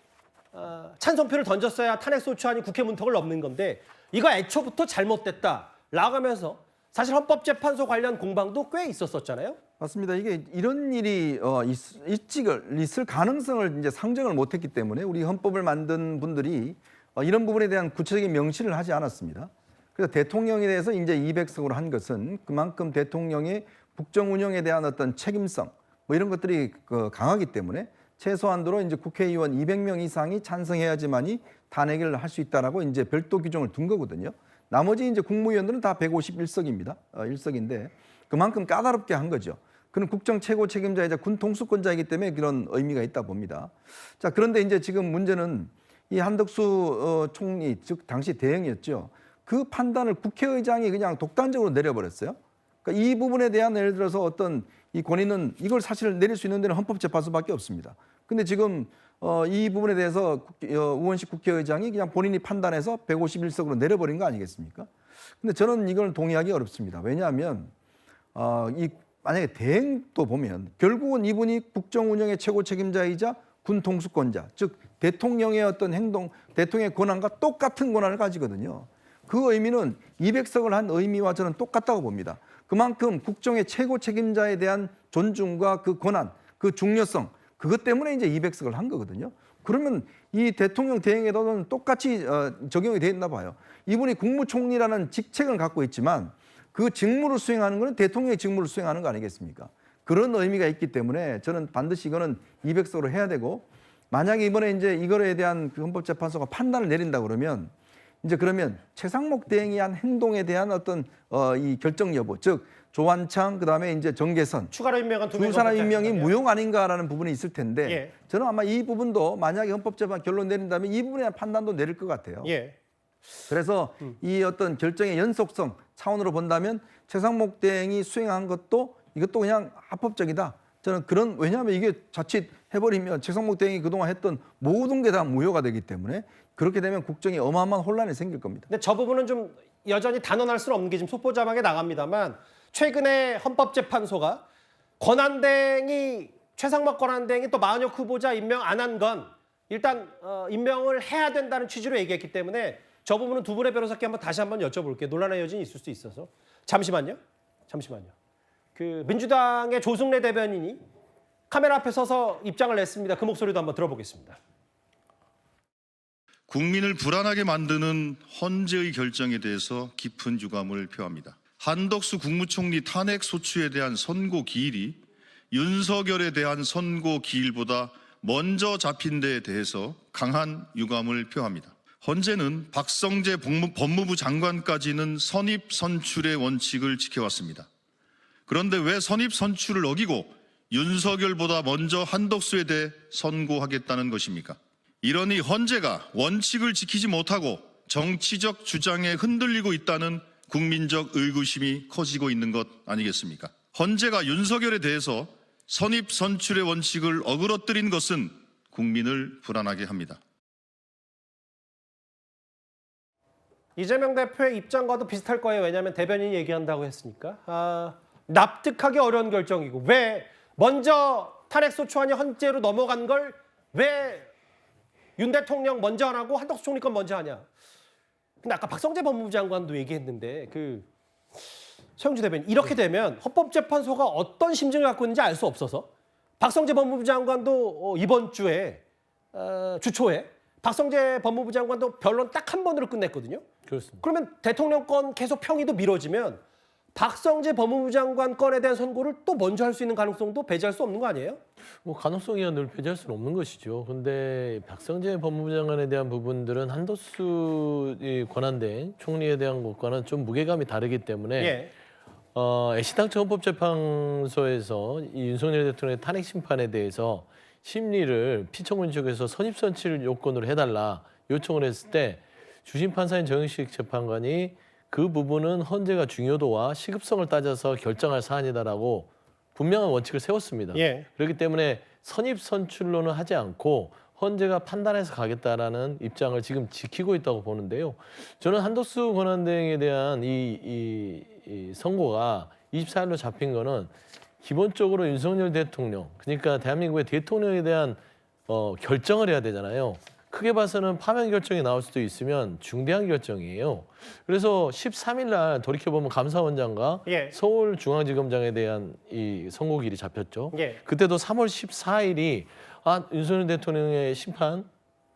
찬성표를 던졌어야 탄핵 소추안이 국회 문턱을 넘는 건데 이거 애초부터 잘못됐다 라고 하면서 사실 헌법재판소 관련 공방도 꽤 있었었잖아요. 맞습니다. 이게 이런 일이 있을 가능성을 이제 상정을 못했기 때문에 우리 헌법을 만든 분들이 이런 부분에 대한 구체적인 명시를 하지 않았습니다. 그래서 대통령에 대해서 이제 200석으로 한 것은 그만큼 대통령의 국정 운영에 대한 어떤 책임성 뭐 이런 것들이 강하기 때문에 최소한도로 이제 국회의원 200명 이상이 찬성해야지만이 탄핵을 할 수 있다라고 이제 별도 규정을 둔 거거든요. 나머지 이제 국무위원들은 다 151석입니다. 1석인데 그만큼 까다롭게 한 거죠. 그는 국정 최고 책임자이자 군 통수권자이기 때문에 그런 의미가 있다 봅니다. 자, 그런데 이제 지금 문제는 이 한덕수 총리, 즉 당시 대행이었죠. 그 판단을 국회의장이 그냥 독단적으로 내려버렸어요. 그러니까 이 부분에 대한 예를 들어서 어떤 이 권위는 이걸 사실 내릴 수 있는 데는 헌법재판소밖에 없습니다. 근데 지금 이 부분에 대해서 우원식 국회의장이 그냥 본인이 판단해서 151석으로 내려버린 거 아니겠습니까? 근데 저는 이걸 동의하기 어렵습니다. 왜냐하면 만약에 대행도 보면 결국은 이분이 국정 운영의 최고 책임자이자 군 통수권자, 즉 대통령의 어떤 행동, 대통령의 권한과 똑같은 권한을 가지거든요. 그 의미는 200석을 한 의미와 저는 똑같다고 봅니다. 그만큼 국정의 최고 책임자에 대한 존중과 그 권한, 그 중요성, 그것 때문에 이제 200석을 한 거거든요. 그러면 이 대통령 대행에도 똑같이 적용이 돼 있나 봐요. 이분이 국무총리라는 직책을 갖고 있지만 그 직무를 수행하는 것은 대통령의 직무를 수행하는 거 아니겠습니까? 그런 의미가 있기 때문에 저는 반드시 이거는 200석으로 해야 되고 만약에 이번에 이제 이거에 대한 그 헌법재판소가 판단을 내린다 그러면 이제 그러면 최상목 대행이 한 행동에 대한 어떤 이 결정 여부, 즉 조환창 그다음에 이제 정계선 추가로 임명한 두 사람 임명이 무용 아닌가라는 부분이 있을 텐데 예. 저는 아마 이 부분도 만약에 헌법재판 결론 내린다면 이 부분에 대한 판단도 내릴 것 같아요. 예. 그래서 이 어떤 결정의 연속성 차원으로 본다면 최상목 대행이 수행한 것도 이것도 그냥 합법적이다. 저는 그런 왜냐하면 이게 자칫 해버리면 최상목 대행이 그동안 했던 모든 게 다 무효가 되기 때문에 그렇게 되면 국정에 어마어마한 혼란이 생길 겁니다. 근데 저 부분은 좀 여전히 단언할 수는 없는 게 지금 속보자막에 나갑니다만 최근에 헌법재판소가 권한대행이 최상목 권한대행이 또 마은혁 후보자 임명 안 한 건 일단 임명을 해야 된다는 취지로 얘기했기 때문에 저 부분은 두 분의 변호사께 다시 한번 여쭤볼게요. 논란의 여진이 있을 수 있어서. 잠시만요. 그 민주당의 조승래 대변인이 카메라 앞에 서서 입장을 냈습니다. 그 목소리도 한번 들어보겠습니다. 국민을 불안하게 만드는 헌재의 결정에 대해서 깊은 유감을 표합니다. 한덕수 국무총리 탄핵 소추에 대한 선고 기일이 윤석열에 대한 선고 기일보다 먼저 잡힌 데에 대해서 강한 유감을 표합니다. 헌재는 박성재 법무부 장관까지는 선입 선출의 원칙을 지켜왔습니다. 그런데 왜 선입 선출을 어기고 윤석열보다 먼저 한덕수에 대해 선고하겠다는 것입니까? 이러니 헌재가 원칙을 지키지 못하고 정치적 주장에 흔들리고 있다는 국민적 의구심이 커지고 있는 것 아니겠습니까? 헌재가 윤석열에 대해서 선입 선출의 원칙을 어그러뜨린 것은 국민을 불안하게 합니다. 이재명 대표의 입장과도 비슷할 거예요. 왜냐하면 대변인이 얘기한다고 했으니까. 납득하기 어려운 결정이고 왜 먼저 탄핵소추안이 헌재로 넘어간 걸 왜 윤 대통령 먼저 안 하고 한덕수 총리 건 먼저 하냐. 근데 아까 박성재 법무부 장관도 얘기했는데 서영주 대변인, 이렇게 되면 헌법재판소가 어떤 심증을 갖고 있는지 알 수 없어서 박성재 법무부 장관도 이번 주에 주초에 박성재 법무부 장관도 변론 딱 한 번으로 끝냈거든요. 그렇습니다. 그러면 대통령권 계속 평의도 미뤄지면 박성재 법무부 장관 건에 대한 선고를 또 먼저 할 수 있는 가능성도 배제할 수 없는 거 아니에요? 뭐 가능성이야 늘 배제할 수는 없는 것이죠. 근데 박성재 법무부 장관에 대한 부분들은 한덕수 권한대행 총리에 대한 것과는 좀 무게감이 다르기 때문에 예. 애시당초 헌법재판소에서 이 윤석열 대통령의 탄핵 심판에 대해서 심리를 피청문 쪽에서 선입선출 요건으로 해달라 요청을 했을 때 주심 판사인 정영식 재판관이 그 부분은 헌재가 중요도와 시급성을 따져서 결정할 사안이다라고 분명한 원칙을 세웠습니다. 예. 그렇기 때문에 선입선출로는 하지 않고 헌재가 판단해서 가겠다라는 입장을 지금 지키고 있다고 보는데요. 저는 한덕수 권한대행에 대한 이 선고가 24일로 잡힌 거는 기본적으로 윤석열 대통령, 그러니까 대한민국의 대통령에 대한 결정을 해야 되잖아요. 크게 봐서는 파면 결정이 나올 수도 있으면 중대한 결정이에요. 그래서 13일 날 돌이켜보면 감사원장과 예. 서울중앙지검장에 대한 이 선고일이 잡혔죠. 예. 그때도 3월 14일이 윤석열 대통령의 심판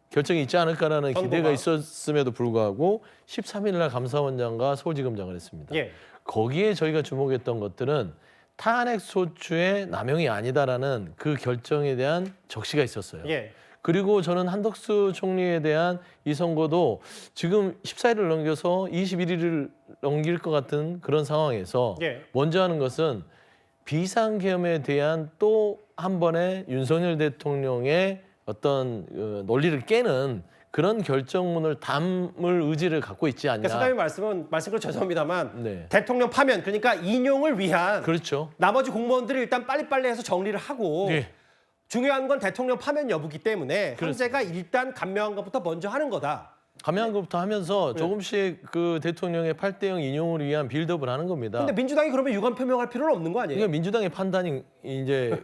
결정이 있지 않을까라는 선고가. 기대가 있었음에도 불구하고 13일 날 감사원장과 서울지검장을 했습니다. 예. 거기에 저희가 주목했던 것들은 탄핵 소추의 남용이 아니다라는 그 결정에 대한 적시가 있었어요. 예. 그리고 저는 한덕수 총리에 대한 이 선고도 지금 14일을 넘겨서 21일을 넘길 것 같은 그런 상황에서 예. 먼저 하는 것은 비상계엄에 대한 또 한 번의 윤석열 대통령의 어떤 논리를 깨는 그런 결정문을 담을 의지를 갖고 있지 않냐. 그러니까 사장님 말씀은 죄송합니다만 네. 대통령 파면, 그러니까 인용을 위한 그렇죠. 나머지 공무원들이 일단 빨리빨리 해서 정리를 하고 네. 중요한 건 대통령 파면 여부기 때문에 그렇습니다. 헌재가 일단 감명한 것부터 먼저 하는 거다. 감명한 것부터 하면서 조금씩 그 대통령의 8대0 인용을 위한 빌드업을 하는 겁니다. 근데 민주당이 그러면 유감 표명할 필요는 없는 거 아니에요? 그러니까 민주당의 판단이 이제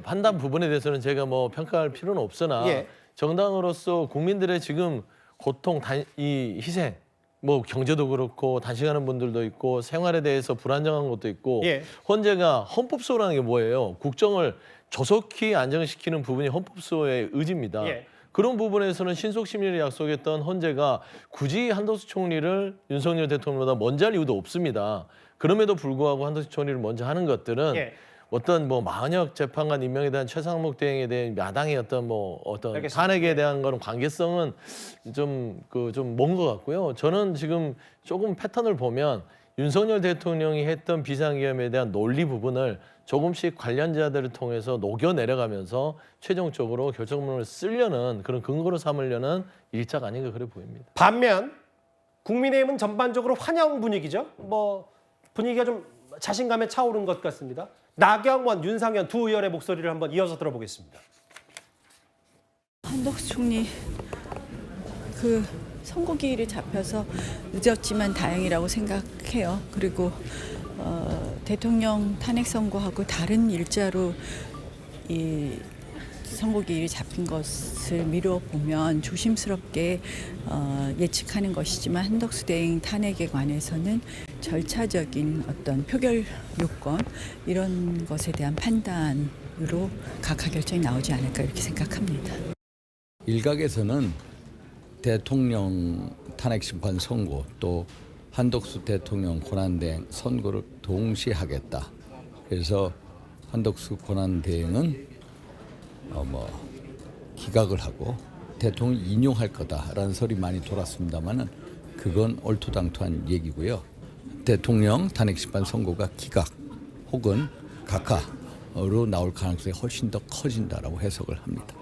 판단 부분에 대해서는 제가 뭐 평가할 필요는 없으나 예. 정당으로서 국민들의 지금 고통, 이 희생, 뭐 경제도 그렇고 단식하는 분들도 있고 생활에 대해서 불안정한 것도 있고 예. 헌재가 헌법소라는 게 뭐예요? 국정을 조속히 안정시키는 부분이 헌법소의 의지입니다. 예. 그런 부분에서는 신속심리를 약속했던 헌재가 굳이 한덕수 총리를 윤석열 대통령보다 먼저 할 이유도 없습니다. 그럼에도 불구하고 한덕수 총리를 먼저 하는 것들은 예. 어떤 뭐 마은혁 재판관 임명에 대한 최상목 대행에 대한 야당의 어떤 알겠습니다. 탄핵에 대한 거는 관계성은 좀 먼 것 같고요. 저는 지금 조금 패턴을 보면 윤석열 대통령이 했던 비상계엄에 대한 논리 부분을 조금씩 관련자들을 통해서 녹여 내려가면서 최종적으로 결정문을 쓰려는 그런 근거로 삼으려는 일자가 아닌가 그래 보입니다. 반면 국민의힘은 전반적으로 환영 분위기죠. 뭐 분위기가 좀 자신감에 차오른 것 같습니다. 나경원, 윤상현 두 의원의 목소리를 한번 이어서 들어보겠습니다. 한덕수 총리 그 선고기일이 잡혀서 늦었지만 다행이라고 생각해요. 그리고 대통령 탄핵 선고하고 다른 일자로 이 선고기일이 잡힌 것을 미뤄보면 조심스럽게 예측하는 것이지만 한덕수 대행 탄핵에 관해서는 절차적인 어떤 표결 요건 이런 것에 대한 판단으로 각하 결정이 나오지 않을까 이렇게 생각합니다. 일각에서는 대통령 탄핵심판 선고 또 한덕수 대통령 권한대행 선고를 동시에 하겠다. 그래서 한덕수 권한대행은 기각을 하고 대통령 인용할 거다라는 소리 많이 돌았습니다만은 그건 얼토당토한 얘기고요. 대통령 탄핵심판 선고가 기각 혹은 각하로 나올 가능성이 훨씬 더 커진다라고 해석을 합니다.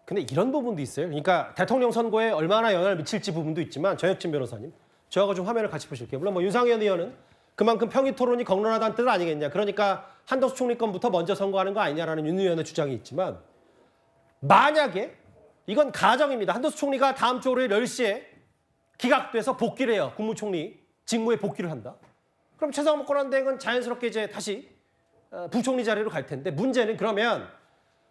근데 이런 부분도 있어요. 그러니까 대통령 선고에 얼마나 영향을 미칠지 부분도 있지만 정혁진 변호사님, 저하고 좀 화면을 같이 보실게요. 물론 뭐 윤상현 의원은 그만큼 평의 토론이 격론하다는 뜻 아니겠냐. 그러니까 한덕수 총리 건부터 먼저 선고하는 거 아니냐라는 윤 의원의 주장이 있지만 만약에 이건 가정입니다. 한덕수 총리가 다음 주 월요일 10시에 기각돼서 복귀를 해요. 국무총리 직무에 복귀를 한다. 그럼 최상목 권한대행은 자연스럽게 이제 다시 부총리 자리로 갈 텐데 문제는 그러면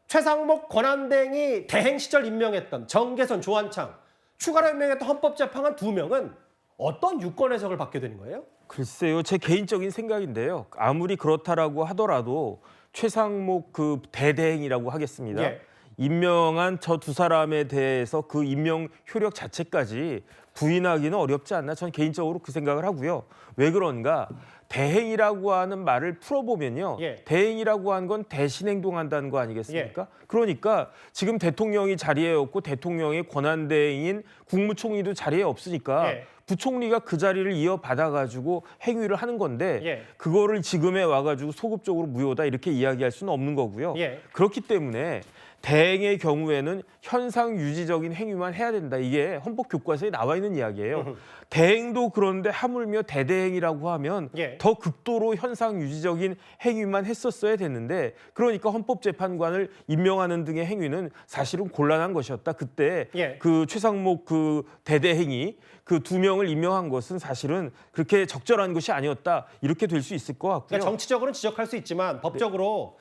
최상목 권한대행이 대행 시절 임명했던 정계선, 조한창 추가로 임명했던 헌법재판관 2명은 어떤 유권 해석을 받게 되는 거예요? 글쎄요, 제 개인적인 생각인데요. 아무리 그렇다라고 하더라도 최상목 그 대대행이라고 하겠습니다. 예. 임명한 저 두 사람에 대해서 그 임명 효력 자체까지 부인하기는 어렵지 않나 저는 개인적으로 그 생각을 하고요. 왜 그런가? 대행이라고 하는 말을 풀어보면요. 예. 대행이라고 하는 건 대신 행동한다는 거 아니겠습니까? 그러니까 지금 대통령이 자리에 없고 대통령의 권한대행인 국무총리도 자리에 없으니까 예. 부총리가 그 자리를 이어받아가지고 행위를 하는 건데 예. 그거를 지금에 와가지고 소급적으로 무효다 이렇게 이야기할 수는 없는 거고요. 예. 그렇기 때문에 대행의 경우에는 현상 유지적인 행위만 해야 된다. 이게 헌법 교과서에 나와 있는 이야기예요. 대행도 그런데 하물며 대대행이라고 하면 예. 더 극도로 현상 유지적인 행위만 했었어야 됐는데 그러니까 헌법재판관을 임명하는 등의 행위는 사실은 곤란한 것이었다. 그때 예. 그 최상목 그 대대행이 그 두 명을 임명한 것은 사실은 그렇게 적절한 것이 아니었다. 이렇게 될 수 있을 것 같고요. 그러니까 정치적으로는 지적할 수 있지만 법적으로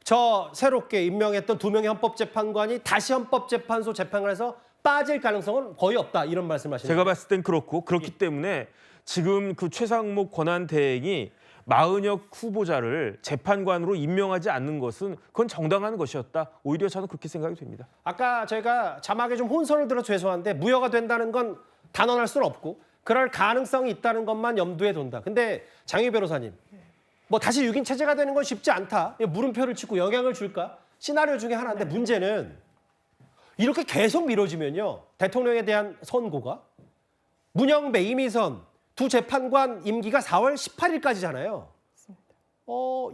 저 새롭게 임명했던 두 명의 헌법재판관이 다시 헌법재판소 재판을 해서 빠질 가능성은 거의 없다. 이런 말씀하시는 제가 거예요? 봤을 땐 그렇고 그렇기 때문에 지금 그 최상목 권한대행이 마은혁 후보자를 재판관으로 임명하지 않는 것은 그건 정당한 것이었다. 오히려 저는 그렇게 생각이 됩니다. 아까 저희가 자막에 좀 혼선을 들어 죄송한데 무효가 된다는 건 단언할 수는 없고 그럴 가능성이 있다는 것만 염두에 둔다. 근데 장희 변호사님, 뭐 다시 6인 체제가 되는 건 쉽지 않다. 물음표를 치고 영향을 줄까? 시나리오 중에 하나인데 문제는 이렇게 계속 미뤄지면요. 대통령에 대한 선고가 문영배, 이미선 두 재판관 임기가 4월 18일까지잖아요.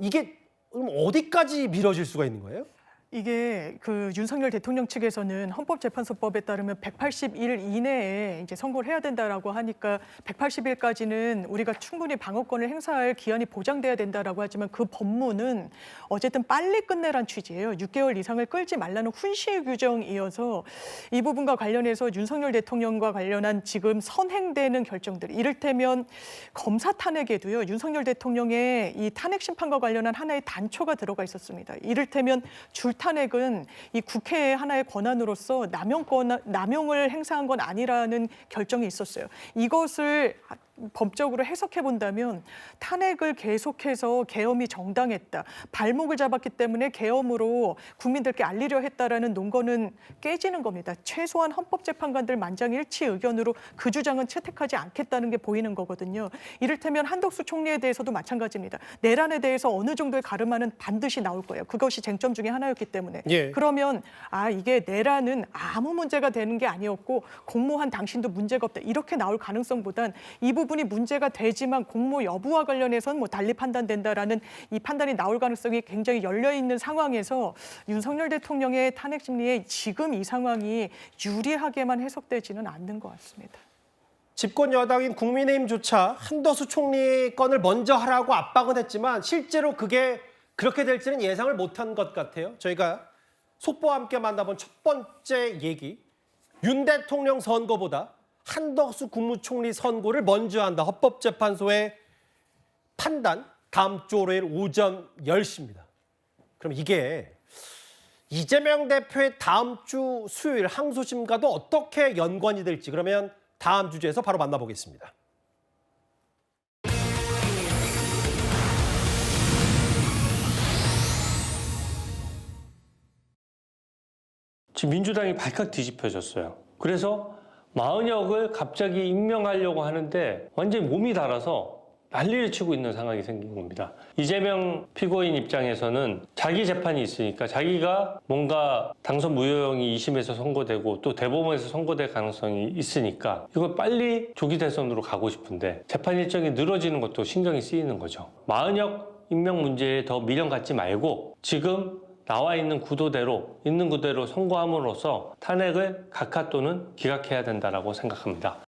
이게 그럼 어디까지 미뤄질 수가 있는 거예요? 이게 그 윤석열 대통령 측에서는 헌법재판소법에 따르면 180일 이내에 이제 선고를 해야 된다라고 하니까 180일까지는 우리가 충분히 방어권을 행사할 기한이 보장돼야 된다라고 하지만 그 법무는 어쨌든 빨리 끝내란 취지예요. 6개월 이상을 끌지 말라는 훈시 규정이어서 이 부분과 관련해서 윤석열 대통령과 관련한 지금 선행되는 결정들, 이를테면 검사 탄핵에도요. 윤석열 대통령의 이 탄핵 심판과 관련한 하나의 단초가 들어가 있었습니다. 이를테면 줄탄핵은 이 국회의 하나의 권한으로서 남용을 행사한 건 아니라는 결정이 있었어요. 이것을 법적으로 해석해 본다면 탄핵을 계속해서 계엄이 정당했다. 발목을 잡았기 때문에 계엄으로 국민들께 알리려 했다라는 논거는 깨지는 겁니다. 최소한 헌법재판관들 만장일치 의견으로 그 주장은 채택하지 않겠다는 게 보이는 거거든요. 이를테면 한덕수 총리에 대해서도 마찬가지입니다. 내란에 대해서 어느 정도의 가름하는 반드시 나올 거예요. 그것이 쟁점 중에 하나였기 때문에. 예. 그러면 이게 내란은 아무 문제가 되는 게 아니었고 공모한 당신도 문제가 없다. 이렇게 나올 가능성보단 이 부분이 문제가 되지만 공모 여부와 관련해서는 뭐 달리 판단된다라는 이 판단이 나올 가능성이 굉장히 열려 있는 상황에서 윤석열 대통령의 탄핵 심리에 지금 이 상황이 유리하게만 해석되지는 않는 것 같습니다. 집권 여당인 국민의힘조차 한덕수 총리 건을 먼저 하라고 압박은 했지만 실제로 그게 그렇게 될지는 예상을 못한 것 같아요. 저희가 속보와 함께 만나본 첫 번째 얘기, 윤 대통령 선거보다 한덕수 국무총리 선고를 먼저 한다. 헌법재판소의 판단 다음 주 월요일 오전 10시입니다. 그럼 이게 이재명 대표의 다음 주 수요일 항소심과도 어떻게 연관이 될지 그러면 다음 주제에서 바로 만나보겠습니다. 지금 민주당이 발칵 뒤집혀졌어요. 그래서 마은혁을 갑자기 임명하려고 하는데 완전히 몸이 달아서 난리를 치고 있는 상황이 생긴 겁니다. 이재명 피고인 입장에서는 자기 재판이 있으니까 자기가 뭔가 당선 무효형이 2심에서 선고되고 또 대법원에서 선고될 가능성이 있으니까 이걸 빨리 조기 대선으로 가고 싶은데 재판 일정이 늘어지는 것도 신경이 쓰이는 거죠. 마은혁 임명 문제에 더 미련 갖지 말고 지금 나와 있는 구도대로 있는 그대로 선고함으로써 탄핵을 각하 또는 기각해야 된다라고 생각합니다.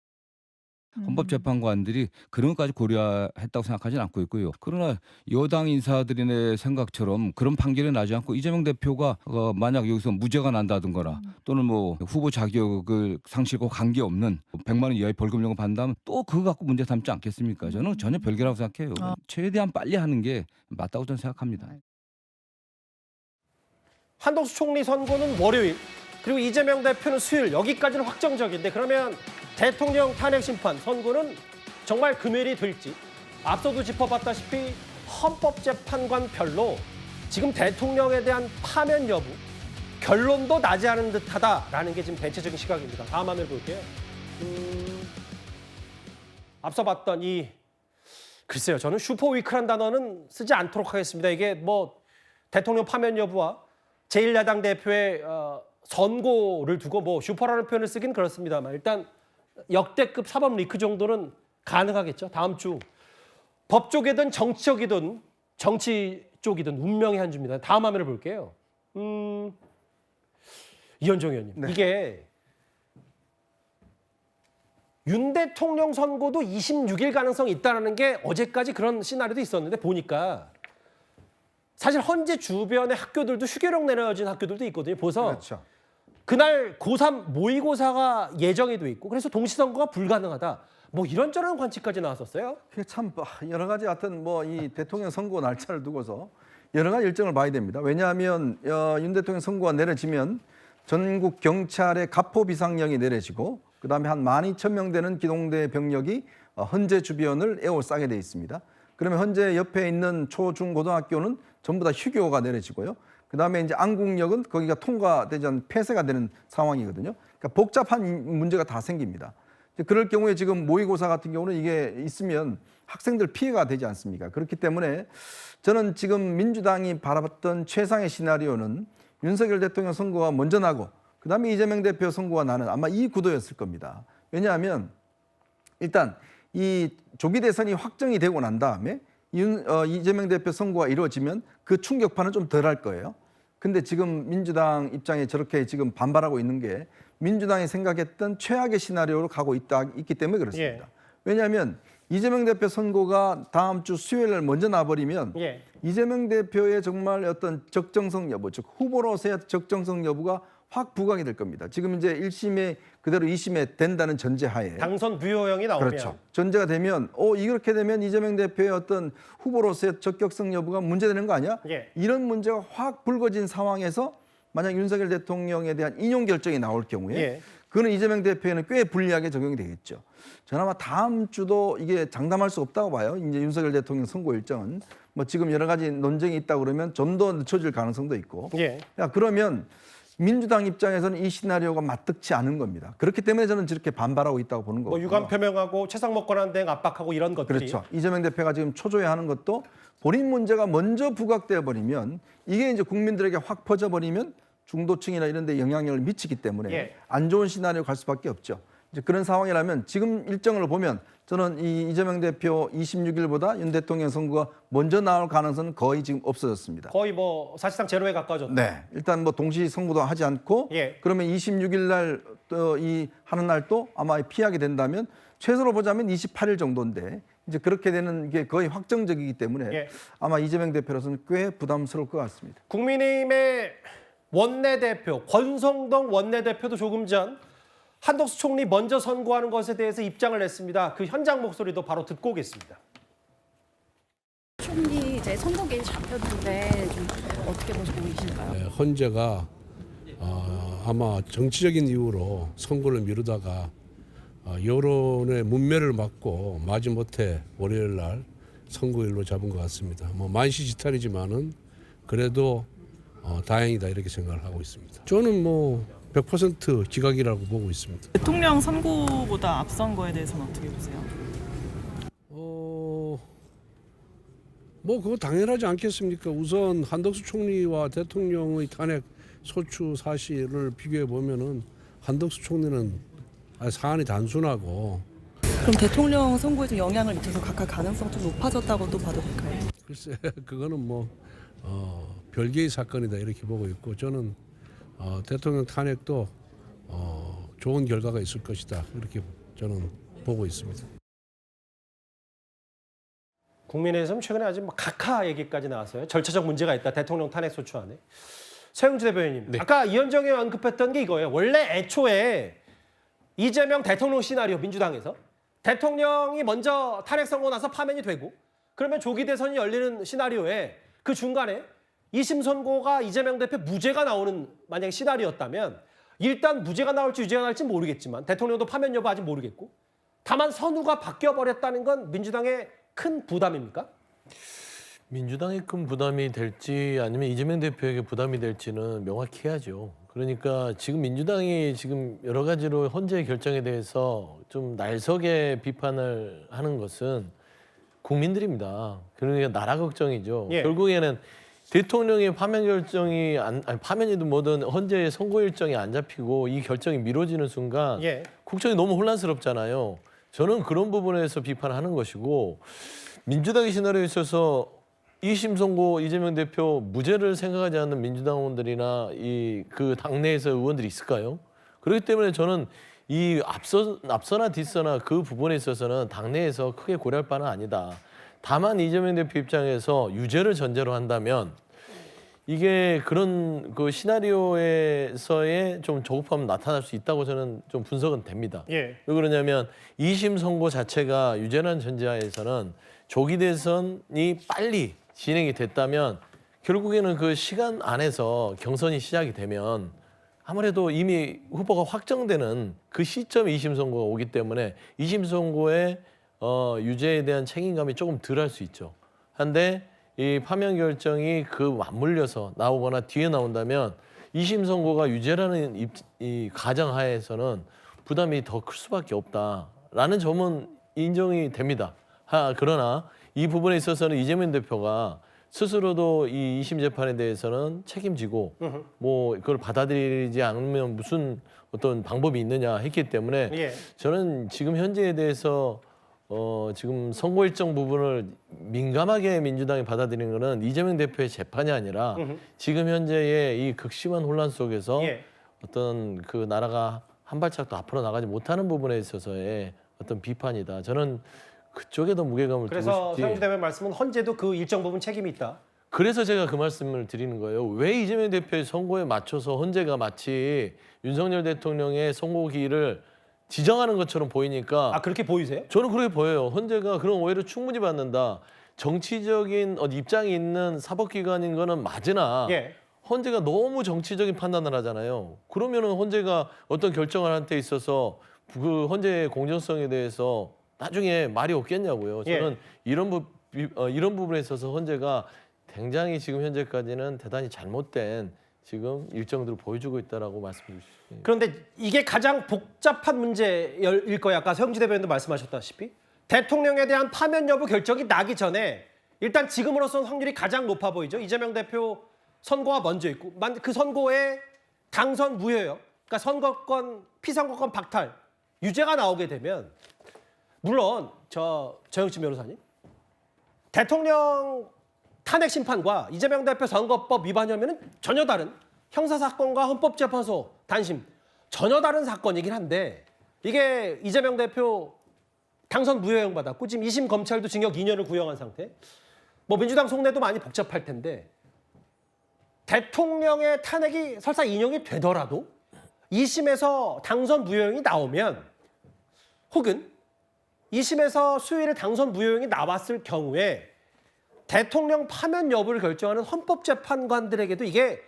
헌법재판관들이 그런 것까지 고려했다고 생각하지는 않고 있고요. 그러나 여당 인사들의 생각처럼 그런 판결이 나지 않고 이재명 대표가 만약 여기서 무죄가 난다든가 또는 뭐 후보 자격을 상실과 관계없는 100만 원 이하의 벌금형을 받는다면 또 그거 갖고 문제 삼지 않겠습니까? 저는 전혀 별개라고 생각해요. 최대한 빨리 하는 게 맞다고 저는 생각합니다. 한덕수 총리 선고는 월요일, 그리고 이재명 대표는 수요일, 여기까지는 확정적인데 그러면 대통령 탄핵 심판 선고는 정말 금일이 될지 앞서도 짚어봤다시피 헌법재판관 별로 지금 대통령에 대한 파면 여부 결론도 나지 않은 듯하다라는 게 지금 대체적인 시각입니다. 다음 화면 볼게요. 앞서 봤던 글쎄요, 저는 슈퍼위크란 단어는 쓰지 않도록 하겠습니다. 이게 뭐 대통령 파면 여부와 제1야당 대표의 선고를 두고 뭐 슈퍼라는 표현을 쓰긴 그렇습니다만 일단 역대급 사법 리크 정도는 가능하겠죠. 다음 주 법 쪽이든 정치 쪽이든 운명의 한 주입니다. 다음 화면을 볼게요. 이현정 의원님, 네. 이게 윤 대통령 선고도 26일 가능성이 있다는 게 어제까지 그런 시나리오도 있었는데 보니까 사실 헌재 주변의 학교들도 휴교령 내려진 학교들도 있거든요. 벌써 그렇죠. 그날 고3 모의고사가 예정이 돼 있고 그래서 동시선거가 불가능하다. 뭐 이런저런 관측까지 나왔었어요. 그게 참 여러 가지 하여튼 뭐 이 대통령 선고 날짜를 두고서 여러 가지 일정을 봐야 됩니다. 왜냐하면 윤 대통령 선고가 내려지면 전국 경찰의 가포 비상령이 내려지고 그다음에 한 12,000명 되는 기동대 병력이 헌재 주변을 에워싸게 돼 있습니다. 그러면 헌재 옆에 있는 초, 중, 고등학교는 전부 다 휴교가 내려지고요. 그다음에 이제 안국역은 거기가 통과되지 않은 폐쇄가 되는 상황이거든요. 그러니까 복잡한 문제가 다 생깁니다. 그럴 경우에 지금 모의고사 같은 경우는 이게 있으면 학생들 피해가 되지 않습니까? 그렇기 때문에 저는 지금 민주당이 바라봤던 최상의 시나리오는 윤석열 대통령 선거가 먼저 나고 그다음에 이재명 대표 선거가 나는 아마 이 구도였을 겁니다. 왜냐하면 일단 이 조기 대선이 확정이 되고 난 다음에 이재명 대표 선거가 이루어지면 그 충격파는 좀 덜할 거예요. 근데 지금 민주당 입장에 저렇게 지금 반발하고 있는 게 민주당이 생각했던 최악의 시나리오로 가고 있기 때문에 그렇습니다. 예. 왜냐하면 이재명 대표 선거가 다음 주 수요일 날 먼저 나버리면 예. 이재명 대표의 정말 어떤 적정성 여부, 즉 후보로서의 적정성 여부가 확 부각이 될 겁니다. 지금 이제 1심에 그대로 2심에 된다는 전제하에 당선 부여형이 나오면 그렇죠. 전제가 되면 이렇게 되면 이재명 대표의 어떤 후보로서의 적격성 여부가 문제되는 거 아니야? 예. 이런 문제가 확 불거진 상황에서 만약 윤석열 대통령에 대한 인용 결정이 나올 경우에 예. 그거는 이재명 대표에는 꽤 불리하게 적용이 되겠죠. 저는 아마 다음 주도 이게 장담할 수 없다고 봐요. 이제 윤석열 대통령 선고 일정은 뭐 지금 여러 가지 논쟁이 있다 그러면 좀 더 늦춰질 가능성도 있고. 예. 그러면 민주당 입장에서는 이 시나리오가 마뜩치 않은 겁니다. 그렇기 때문에 저는 저렇게 반발하고 있다고 보는 거고요. 뭐 유감 표명하고 최상목 권한대행 압박하고 이런 것들이 그렇죠. 이재명 대표가 지금 초조해하는 것도 본인 문제가 먼저 부각되어 버리면 이게 이제 국민들에게 확 퍼져 버리면 중도층이나 이런 데 영향력을 미치기 때문에 예. 안 좋은 시나리오 갈 수밖에 없죠. 이제 그런 상황이라면 지금 일정을 보면 저는 이 이재명 대표 26일보다 윤 대통령 선거가 먼저 나올 가능성은 거의 지금 없어졌습니다. 거의 뭐 사실상 제로에 가까워졌다. 네, 일단 뭐 동시 선거도 하지 않고 예. 그러면 26일 날 또 이 하는 날도 아마 피하게 된다면 최소로 보자면 28일 정도인데 이제 그렇게 되는 게 거의 확정적이기 때문에 예. 아마 이재명 대표로서는 꽤 부담스러울 것 같습니다. 국민의힘의 원내대표 권성동 원내대표도 조금 전 한덕수 총리 먼저 선고하는 것에 대해서 입장을 냈습니다. 그 현장 목소리도 바로 듣고 오겠습니다. 총리 이제 선거기일 잡혔는데 좀 어떻게 보시고 계실까요? 네, 헌재가 아마 정치적인 이유로 선고를 미루다가 여론의 문매를 맞고 마지못해 월요일 날 선고일로 잡은 것 같습니다. 뭐 만시지탄이지만은 그래도 다행이다 이렇게 생각을 하고 있습니다. 저는 뭐 100% 기각이라고 보고 있습니다. 대통령 선고보다 앞선 거에 대해서는 어떻게 보세요? 뭐 그거 당연하지 않겠습니까? 우선 한덕수 총리와 대통령의 탄핵 소추 사실을 비교해 보면은 한덕수 총리는 사안이 단순하고. 그럼 대통령 선고에 좀 영향을 미쳐서 각각 가능성 좀 높아졌다고도 봐도 될까요? 글쎄 그거는 뭐 별개의 사건이다 이렇게 보고 있고 저는 대통령 탄핵도 좋은 결과가 있을 것이다 이렇게 저는 보고 있습니다. 국민의힘 최근에 아주 각하 얘기까지 나왔어요. 절차적 문제가 있다. 대통령 탄핵 소추안에. 최영주 대변인님, 네. 아까 이현정이 언급했던 게 이거예요. 원래 애초에 이재명 대통령 시나리오 민주당에서 대통령이 먼저 탄핵 선고 나서 파면이 되고 그러면 조기 대선이 열리는 시나리오에 그 중간에 2심 선고가 이재명 대표 무죄가 나오는 만약에 시나리오였다면 일단 무죄가 나올지 유죄가 나올지 모르겠지만 대통령도 파면 여부 아직 모르겠고 다만 선후가 바뀌어버렸다는 건 민주당의 큰 부담입니까? 민주당에 큰 부담이 될지 아니면 이재명 대표에게 부담이 될지는 명확히 해야죠. 그러니까 지금 민주당이 지금 여러 가지로 헌재의 결정에 대해서 좀 날석에 비판을 하는 것은 국민들입니다. 그러니까 나라 걱정이죠. 예. 결국에는 대통령의 파면 결정이 아니 파면이든 뭐든 헌재의 선고 일정이 안 잡히고 이 결정이 미뤄지는 순간 예. 국정이 너무 혼란스럽잖아요. 저는 그런 부분에서 비판하는 것이고 민주당의 시나리오에 있어서 2심 선고 이재명 대표 무죄를 생각하지 않는 민주당 의원들이나 그 당내에서 의원들이 있을까요? 그렇기 때문에 저는 이 앞서나 뒤서나 그 부분에 있어서는 당내에서 크게 고려할 바는 아니다. 다만 이재명 대표 입장에서 유죄를 전제로 한다면 이게 그런 그 시나리오에서의 좀 조급함은 나타날 수 있다고 저는 좀 분석은 됩니다. 예. 왜 그러냐면 2심 선고 자체가 유죄라는 전제하에서는 조기 대선이 빨리 진행이 됐다면 결국에는 그 시간 안에서 경선이 시작이 되면 아무래도 이미 후보가 확정되는 그 시점에 2심 선고가 오기 때문에 2심 선고의 유죄에 대한 책임감이 조금 덜할 수 있죠. 한데 이 파면 결정이 그 맞물려서 나오거나 뒤에 나온다면 2심 선고가 유죄라는 이 가정하에서는 부담이 더 클 수밖에 없다라는 점은 인정이 됩니다. 그러나 이 부분에 있어서는 이재명 대표가 스스로도 이 2심 재판에 대해서는 책임지고 뭐 그걸 받아들이지 않으면 무슨 어떤 방법이 있느냐 했기 때문에 예. 저는 지금 현재에 대해서 지금 선고 일정 부분을 민감하게 민주당이 받아들이는 것은 이재명 대표의 재판이 아니라 지금 현재의 이 극심한 혼란 속에서 예. 어떤 그 나라가 한 발짝도 앞으로 나가지 못하는 부분에 있어서의 어떤 비판이다. 저는 그쪽에 더 무게감을 두고 그래서 싶지. 서영주 대변인 말씀은 헌재도 그 일정 부분 책임이 있다. 그래서 제가 그 말씀을 드리는 거예요. 왜 이재명 대표의 선고에 맞춰서 헌재가 마치 윤석열 대통령의 선고 기일을 지정하는 것처럼 보이니까. 그렇게 보이세요? 저는 그렇게 보여요. 헌재가 그런 오해를 충분히 받는다. 정치적인 입장이 있는 사법기관인 거는 맞으나 예. 헌재가 너무 정치적인 판단을 하잖아요. 그러면은 헌재가 어떤 결정을 할 때 있어서 그 헌재의 공정성에 대해서 나중에 말이 없겠냐고요. 저는 이런 부분에 있어서 헌재가 굉장히 지금 현재까지는 대단히 잘못된 지금 일정들을 보여주고 있다라고 말씀드리고 싶습니다. 그런데 이게 가장 복잡한 문제일 거예요. 아까 서영주 대변인도 말씀하셨다시피 대통령에 대한 파면 여부 결정이 나기 전에 일단 지금으로서는 확률이 가장 높아 보이죠. 이재명 대표 선고가 먼저 있고 그 선고에 당선 무효예요. 그러니까 선거권, 피선거권 박탈, 유죄가 나오게 되면 물론 정영진 변호사님 대통령 탄핵 심판과 이재명 대표 선거법 위반 혐의는 전혀 다른 형사사건과 헌법재판소 단심 전혀 다른 사건이긴 한데 이게 이재명 대표 당선 무효형 받았고 지금 2심 검찰도 징역 2년을 구형한 상태. 뭐 민주당 속내도 많이 복잡할 텐데 대통령의 탄핵이 설사 인용이 되더라도 2심에서 당선 무효형이 나오면 혹은 2심에서 수요일에 당선 무효형이 나왔을 경우에 대통령 파면 여부를 결정하는 헌법재판관들에게도 이게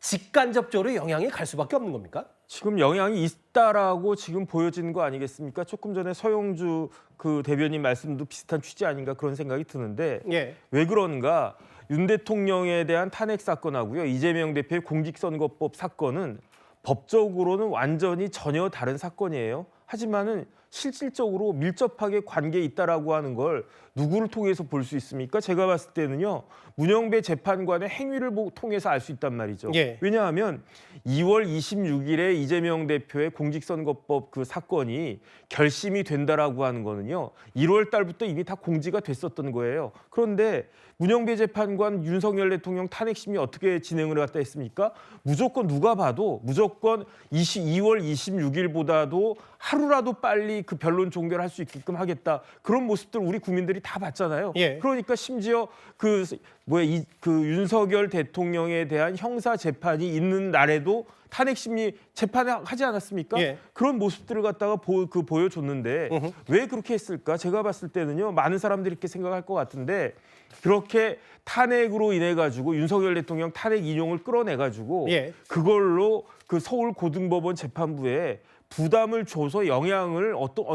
직간접적으로 영향이 갈 수밖에 없는 겁니까? 지금 영향이 있다라고 지금 보여지는 거 아니겠습니까? 조금 전에 서영주 그 대변인 말씀도 비슷한 취지 아닌가 그런 생각이 드는데 예. 왜 그런가? 윤 대통령에 대한 탄핵 사건하고요. 이재명 대표의 공직선거법 사건은 법적으로는 완전히 전혀 다른 사건이에요. 하지만은 실질적으로 밀접하게 관계에 있다라고 하는 걸 누구를 통해서 볼 수 있습니까? 제가 봤을 때는요. 문영배 재판관의 행위를 통해서 알 수 있단 말이죠. 예. 왜냐하면 2월 26일에 이재명 대표의 공직선거법 그 사건이 결심이 된다라고 하는 거는요. 1월 달부터 이미 다 공지가 됐었던 거예요. 그런데 문영배 재판관 윤석열 대통령 탄핵심이 어떻게 진행을 했다 했습니까? 무조건 누가 봐도 무조건 2월 26일보다도 하루라도 빨리 그 변론 종결할 수 있게끔 하겠다. 그런 모습들 우리 국민들이 다 봤잖아요. 예. 그러니까 심지어 그 윤석열 대통령에 대한 형사 재판이 있는 날에도 탄핵심리 재판을 하지 않았습니까? 예. 그런 모습들을 갖다가 보여줬는데 왜 그렇게 했을까? 제가 봤을 때는요. 많은 사람들이 이렇게 생각할 것 같은데 그렇게 탄핵으로 인해 가지고 윤석열 대통령 탄핵 인용을 끌어내 가지고 예. 그걸로 그 서울고등법원 재판부에 부담을 줘서 영향을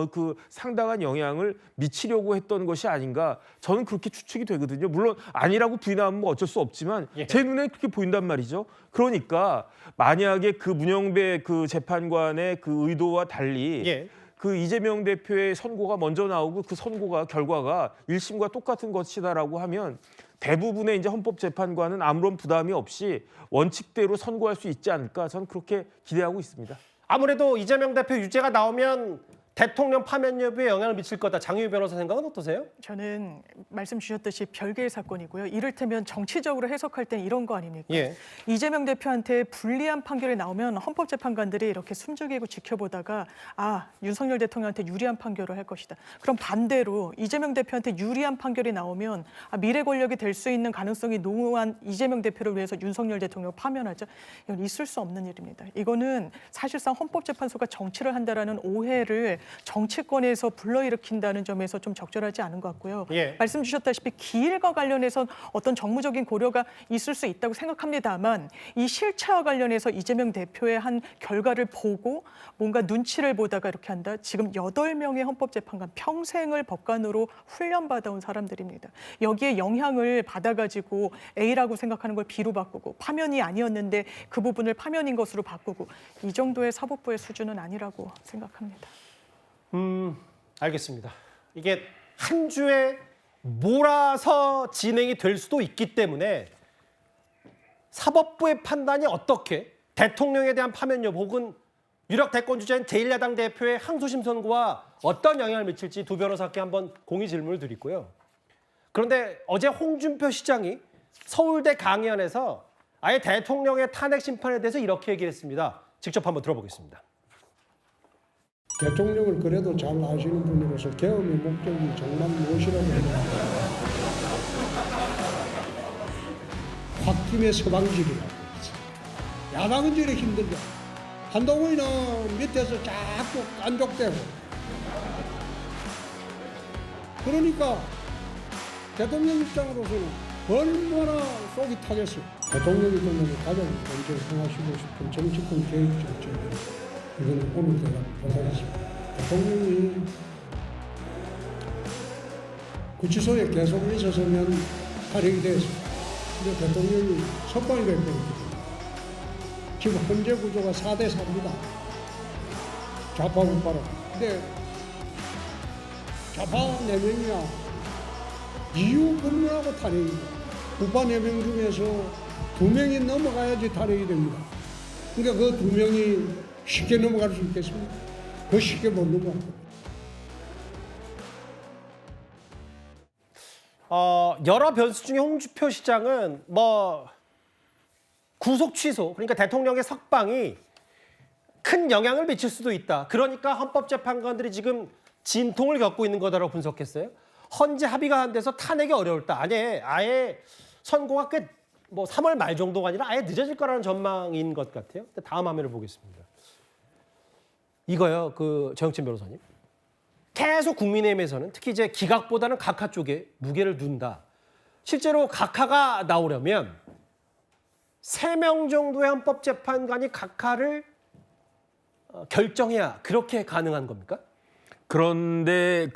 그 상당한 영향을 미치려고 했던 것이 아닌가 저는 그렇게 추측이 되거든요. 물론 아니라고 부인하면 뭐 어쩔 수 없지만 제 눈에 그렇게 보인단 말이죠. 그러니까 만약에 그 문영배 그 재판관의 그 의도와 달리 그 이재명 대표의 선고가 먼저 나오고 그 선고가 결과가 1심과 똑같은 것이다라고 하면 대부분의 이제 헌법재판관은 아무런 부담이 없이 원칙대로 선고할 수 있지 않을까 저는 그렇게 기대하고 있습니다. 아무래도 이재명 대표 유죄가 나오면 대통령 파면 여부에 영향을 미칠 거다. 장유희 변호사 생각은 어떠세요? 저는 말씀 주셨듯이 별개의 사건이고요. 이를테면 정치적으로 해석할 땐 이런 거 아닙니까? 이재명 대표한테 불리한 판결이 나오면 헌법재판관들이 이렇게 숨죽이고 지켜보다가 윤석열 대통령한테 유리한 판결을 할 것이다. 그럼 반대로 이재명 대표한테 유리한 판결이 나오면 미래 권력이 될 수 있는 가능성이 농후한 이재명 대표를 위해서 윤석열 대통령을 파면하자. 이건 있을 수 없는 일입니다. 이거는 사실상 헌법재판소가 정치를 한다라는 오해를 정치권에서 불러일으킨다는 점에서 좀 적절하지 않은 것 같고요. 말씀 주셨다시피 기일과 관련해서 어떤 정무적인 고려가 있을 수 있다고 생각합니다만 이 실체와 관련해서 이재명 대표의 한 결과를 보고 뭔가 눈치를 보다가 이렇게 한다. 지금 8명의 헌법재판관 평생을 법관으로 훈련받아온 사람들입니다. 여기에 영향을 받아가지고 A라고 생각하는 걸 B로 바꾸고 파면이 아니었는데 그 부분을 파면인 것으로 바꾸고 이 정도의 사법부의 수준은 아니라고 생각합니다. 알겠습니다. 이게 한 주에 몰아서 진행이 될 수도 있기 때문에 사법부의 판단이 어떻게 대통령에 대한 파면 여부 혹은 유력 대권 주자인 제1야당 대표의 항소심 선고와 어떤 영향을 미칠지 두 변호사께 한번 공의 질문을 드리고요. 그런데 어제 홍준표 시장이 서울대 강의안에서 아예 대통령의 탄핵 심판에 대해서 이렇게 얘기를 했습니다. 직접 한번 들어보겠습니다. 대통령을 그래도 잘 아시는 분으로서 계엄의 목적이 정말 무엇이라고 생각합니까? 홧김에 서방질이라고 있어. 야당은 저래 힘들죠. 한동훈이는 밑에서 자꾸 깐족대고. 그러니까 대통령 입장으로서는 얼마나 속이 타겠어요. 대통령이 되면 가장 먼저 행하시고 싶은 정치권 개혁 정책. 이거는 오늘 제가 보다겠습니다. 대통령이 구치소에 계속 있었으면 탈핵이 되었습니다. 근데 대통령이 석방이 됐거든요. 지금 현재 구조가 4대 4입니다. 좌파 우파로. 근데 좌파 4명이야 이유 불문하고 탈핵입니다. 우파 4명 중에서 2명이 넘어가야지 탈핵이 됩니다. 그러니까 그 2명이 쉽게 넘어갈 수 있겠습니까? 그 쉽게 못 넘어갑니다. 여러 변수 중에 홍준표 시장은 구속 취소, 그러니까 대통령의 석방이 큰 영향을 미칠 수도 있다. 그러니까 헌법재판관들이 지금 진통을 겪고 있는 거다라고 분석했어요. 헌재 합의가 안 돼서 탄핵이 어려울다. 아예 선고가 3월 말 정도가 아니라 아예 늦어질 거라는 전망인 것 같아요. 다음 화면을 보겠습니다. 이거요, 정영진 변호사님. 계속 국민의힘에서는 특히 이제 기각보다는 각하 쪽에 무게를 둔다. 실제로 각하가 나오려면 3명 정도의 헌법재판관이 각하를 결정해야 그렇게 가능한 겁니까? 그런데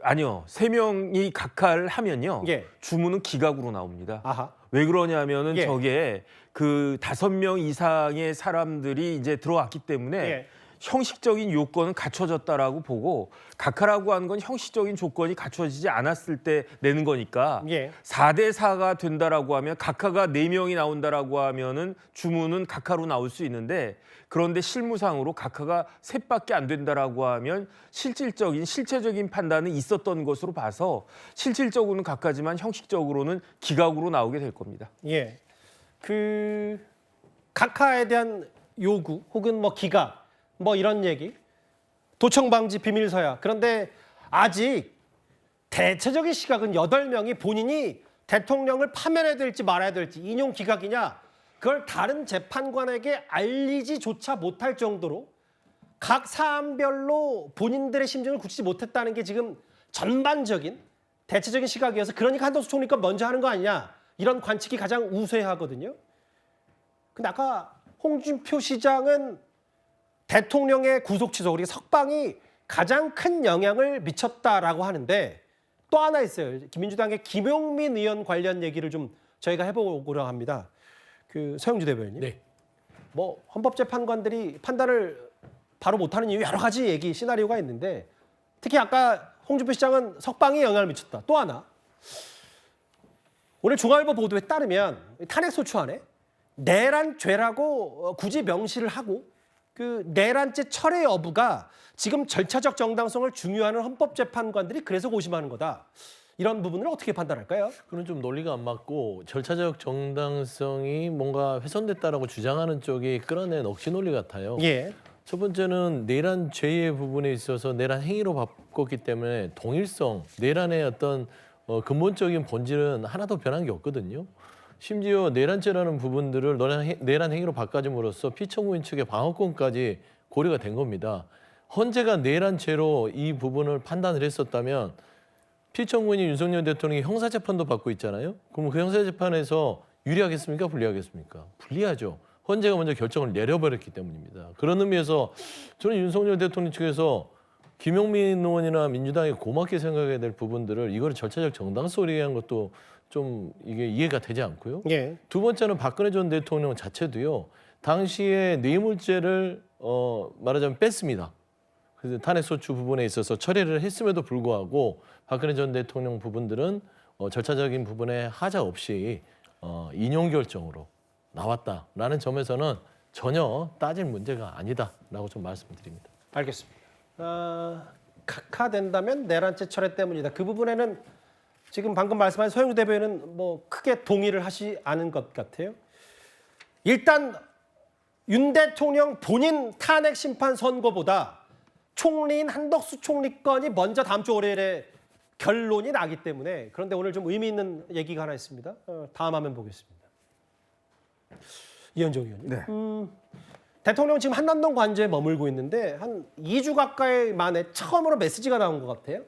아니요. 3명이 각하를 하면요. 주문은 기각으로 나옵니다. 왜 그러냐면은 저게 5명 이상의 사람들이 이제 들어왔기 때문에 형식적인 요건은 갖춰졌다라고 보고 각하라고 하는 건 형식적인 조건이 갖춰지지 않았을 때 내는 거니까 4대 4가 된다라고 하면 각하가 4명이 나온다라고 하면은 주문은 각하로 나올 수 있는데 그런데 실무상으로 각하가 3밖에 안 된다라고 하면 실체적인 판단은 있었던 것으로 봐서 실질적으로는 각하지만 형식적으로는 기각으로 나오게 될 겁니다. 각하에 대한 요구 혹은 기각 이런 얘기, 도청 방지 비밀 서약. 그런데 아직 대체적인 시각은 8명이 본인이 대통령을 파면해야 될지 말아야 될지 인용 기각이냐 그걸 다른 재판관에게 알리지조차 못할 정도로 각 사안별로 본인들의 심정을 굳히지 못했다는 게 지금 전반적인 대체적인 시각이어서 그러니까 한덕수 총리가 먼저 하는 거 아니냐 이런 관측이 가장 우세하거든요. 근데 아까 홍준표 시장은 대통령의 구속 취소, 그리고 석방이 가장 큰 영향을 미쳤다라고 하는데 또 하나 있어요. 민주당의 김용민 의원 관련 얘기를 좀 저희가 해보고려 합니다. 그 서영주 대변인. 네. 뭐 헌법재판관들이 판단을 바로 못하는 이유 여러 가지 얘기 시나리오가 있는데 특히 아까 홍준표 시장은 석방에 영향을 미쳤다. 또 하나. 오늘 중앙일보 보도에 따르면 탄핵소추안에 내란죄라고 굳이 명시를 하고 그 내란죄 철회 여부가 지금 절차적 정당성을 중요하는 헌법재판관들이 그래서 고심하는 거다. 이런 부분을 어떻게 판단할까요? 그건 좀 논리가 안 맞고 절차적 정당성이 뭔가 훼손됐다라고 주장하는 쪽이 끌어낸 억지 논리 같아요. 예. 첫 번째는 내란 죄의 부분에 있어서 내란 행위로 바꿨기 때문에 동일성, 내란의 어떤 근본적인 본질은 하나도 변한 게 없거든요. 심지어 내란죄라는 부분들을 내란 행위로 바꿔줌으로써 피청구인 측의 방어권까지 고려가 된 겁니다. 헌재가 내란죄로 이 부분을 판단을 했었다면 피청구인이 윤석열 대통령이 형사재판도 받고 있잖아요. 그럼 그 형사재판에서 유리하겠습니까? 불리하겠습니까? 불리하죠. 헌재가 먼저 결정을 내려버렸기 때문입니다. 그런 의미에서 저는 윤석열 대통령 측에서 김용민 의원이나 민주당이 고맙게 생각해야 될 부분들을 이거를 절차적 정당성에 의한 것도 좀 이게 이해가 되지 않고요. 예. 두 번째는 박근혜 전 대통령 자체도요. 당시에 뇌물죄를 말하자면 뺐습니다. 그래서 탄핵소추 부분에 있어서 처리를 했음에도 불구하고 박근혜 전 대통령 부분들은 절차적인 부분에 하자 없이 인용 결정으로 나왔다라는 점에서는 전혀 따질 문제가 아니다라고 좀 말씀드립니다. 알겠습니다. 각하된다면 내란죄 철회 때문이다. 그 부분에는 지금 방금 말씀하신 서영주 대변인은 뭐 크게 동의를 하시 않은 것 같아요. 일단 윤 대통령 본인 탄핵 심판 선고보다 총리인 한덕수 총리 건이 먼저 다음 주 월요일에 결론이 나기 때문에 그런데 오늘 좀 의미 있는 얘기가 하나 있습니다. 다음 화면 보겠습니다. 이현정 의원님. 네. 대통령 지금 한남동 관저에 머물고 있는데 한 2주 가까이 만에 처음으로 메시지가 나온 것 같아요.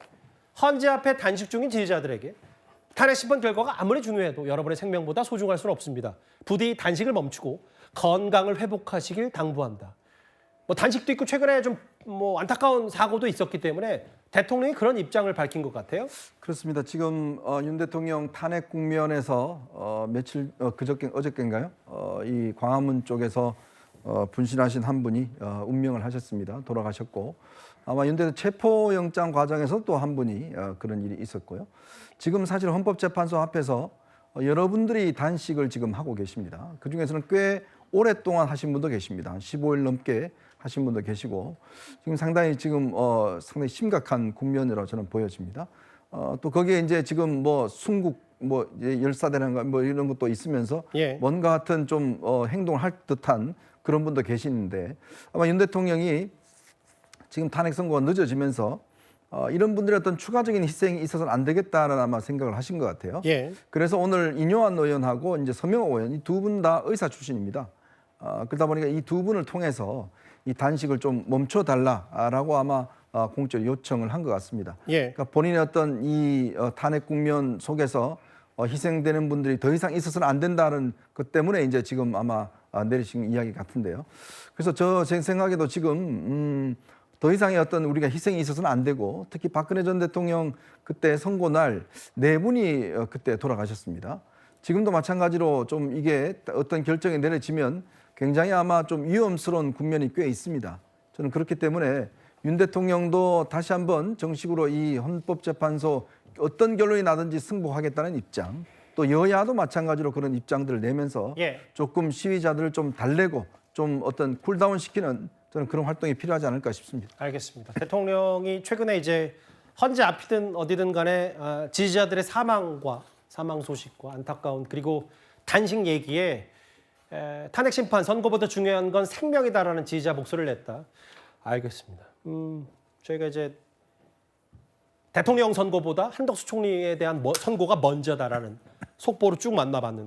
헌재 앞에 단식 중인 지지자들에게 탄핵 심판 결과가 아무리 중요해도 여러분의 생명보다 소중할 수는 없습니다. 부디 단식을 멈추고 건강을 회복하시길 당부한다. 뭐 단식도 있고 최근에 좀 뭐 안타까운 사고도 있었기 때문에 대통령이 그런 입장을 밝힌 것 같아요. 그렇습니다. 지금 윤 대통령 탄핵 국면에서 며칠 어저께인가요? 이 광화문 쪽에서 분신하신 한 분이 운명을 하셨습니다. 돌아가셨고 아마 윤 대통령 체포영장 과정에서 또 한 분이 그런 일이 있었고요. 지금 사실 헌법재판소 앞에서 여러분들이 단식을 지금 하고 계십니다. 그중에서는 꽤 오랫동안 하신 분도 계십니다. 15일 넘게 하신 분도 계시고 지금 상당히 상당히 심각한 국면으로 저는 보여집니다. 또 거기에 이제 지금 뭐 순국 뭐 열사대라는 뭐 이런 것도 있으면서 뭔가 같은 좀 행동을 할 듯한 그런 분도 계시는데 아마 윤 대통령이 지금 탄핵 선고가 늦어지면서 이런 분들의 어떤 추가적인 희생이 있어서는 안 되겠다는 아마 생각을 하신 것 같아요. 그래서 오늘 인요한 의원하고 이제 서명호 의원 이 두 분 다 의사 출신입니다. 그러다 보니까 이 두 분을 통해서 이 단식을 좀 멈춰달라라고 아마 공적으로 요청을 한 것 같습니다. 그러니까 본인의 어떤 이 탄핵 국면 속에서 희생되는 분들이 더 이상 있어서는 안 된다는 것 때문에 이제 지금 아마 내리신 이야기 같은데요. 그래서 제 생각에도 지금 더 이상의 어떤 우리가 희생이 있어서는 안 되고 특히 박근혜 전 대통령 그때 선고 날 네 분이 그때 돌아가셨습니다. 지금도 마찬가지로 좀 이게 어떤 결정이 내려지면 굉장히 아마 좀 위험스러운 국면이 꽤 있습니다. 저는 그렇기 때문에 윤 대통령도 다시 한번 정식으로 이 헌법재판소 어떤 결론이 나든지 승복하겠다는 입장, 또 여야도 마찬가지로 그런 입장들을 내면서 조금 시위자들을 좀 달래고 좀 어떤 쿨다운 시키는 저는 그런 활동이 필요하지 않을까 싶습니다. 알겠습니다. 대통령이 최근에 이제 헌재 앞이든 어디든 간에 지지자들의 사망 소식과 안타까운 그리고 단식 얘기에 탄핵 심판 선고보다 중요한 건 생명이다라는 지지자 목소리를 냈다. 알겠습니다. 저희가 이제 대통령 선고보다 한덕수 총리에 대한 선고가 먼저다라는 속보로 쭉 만나봤는데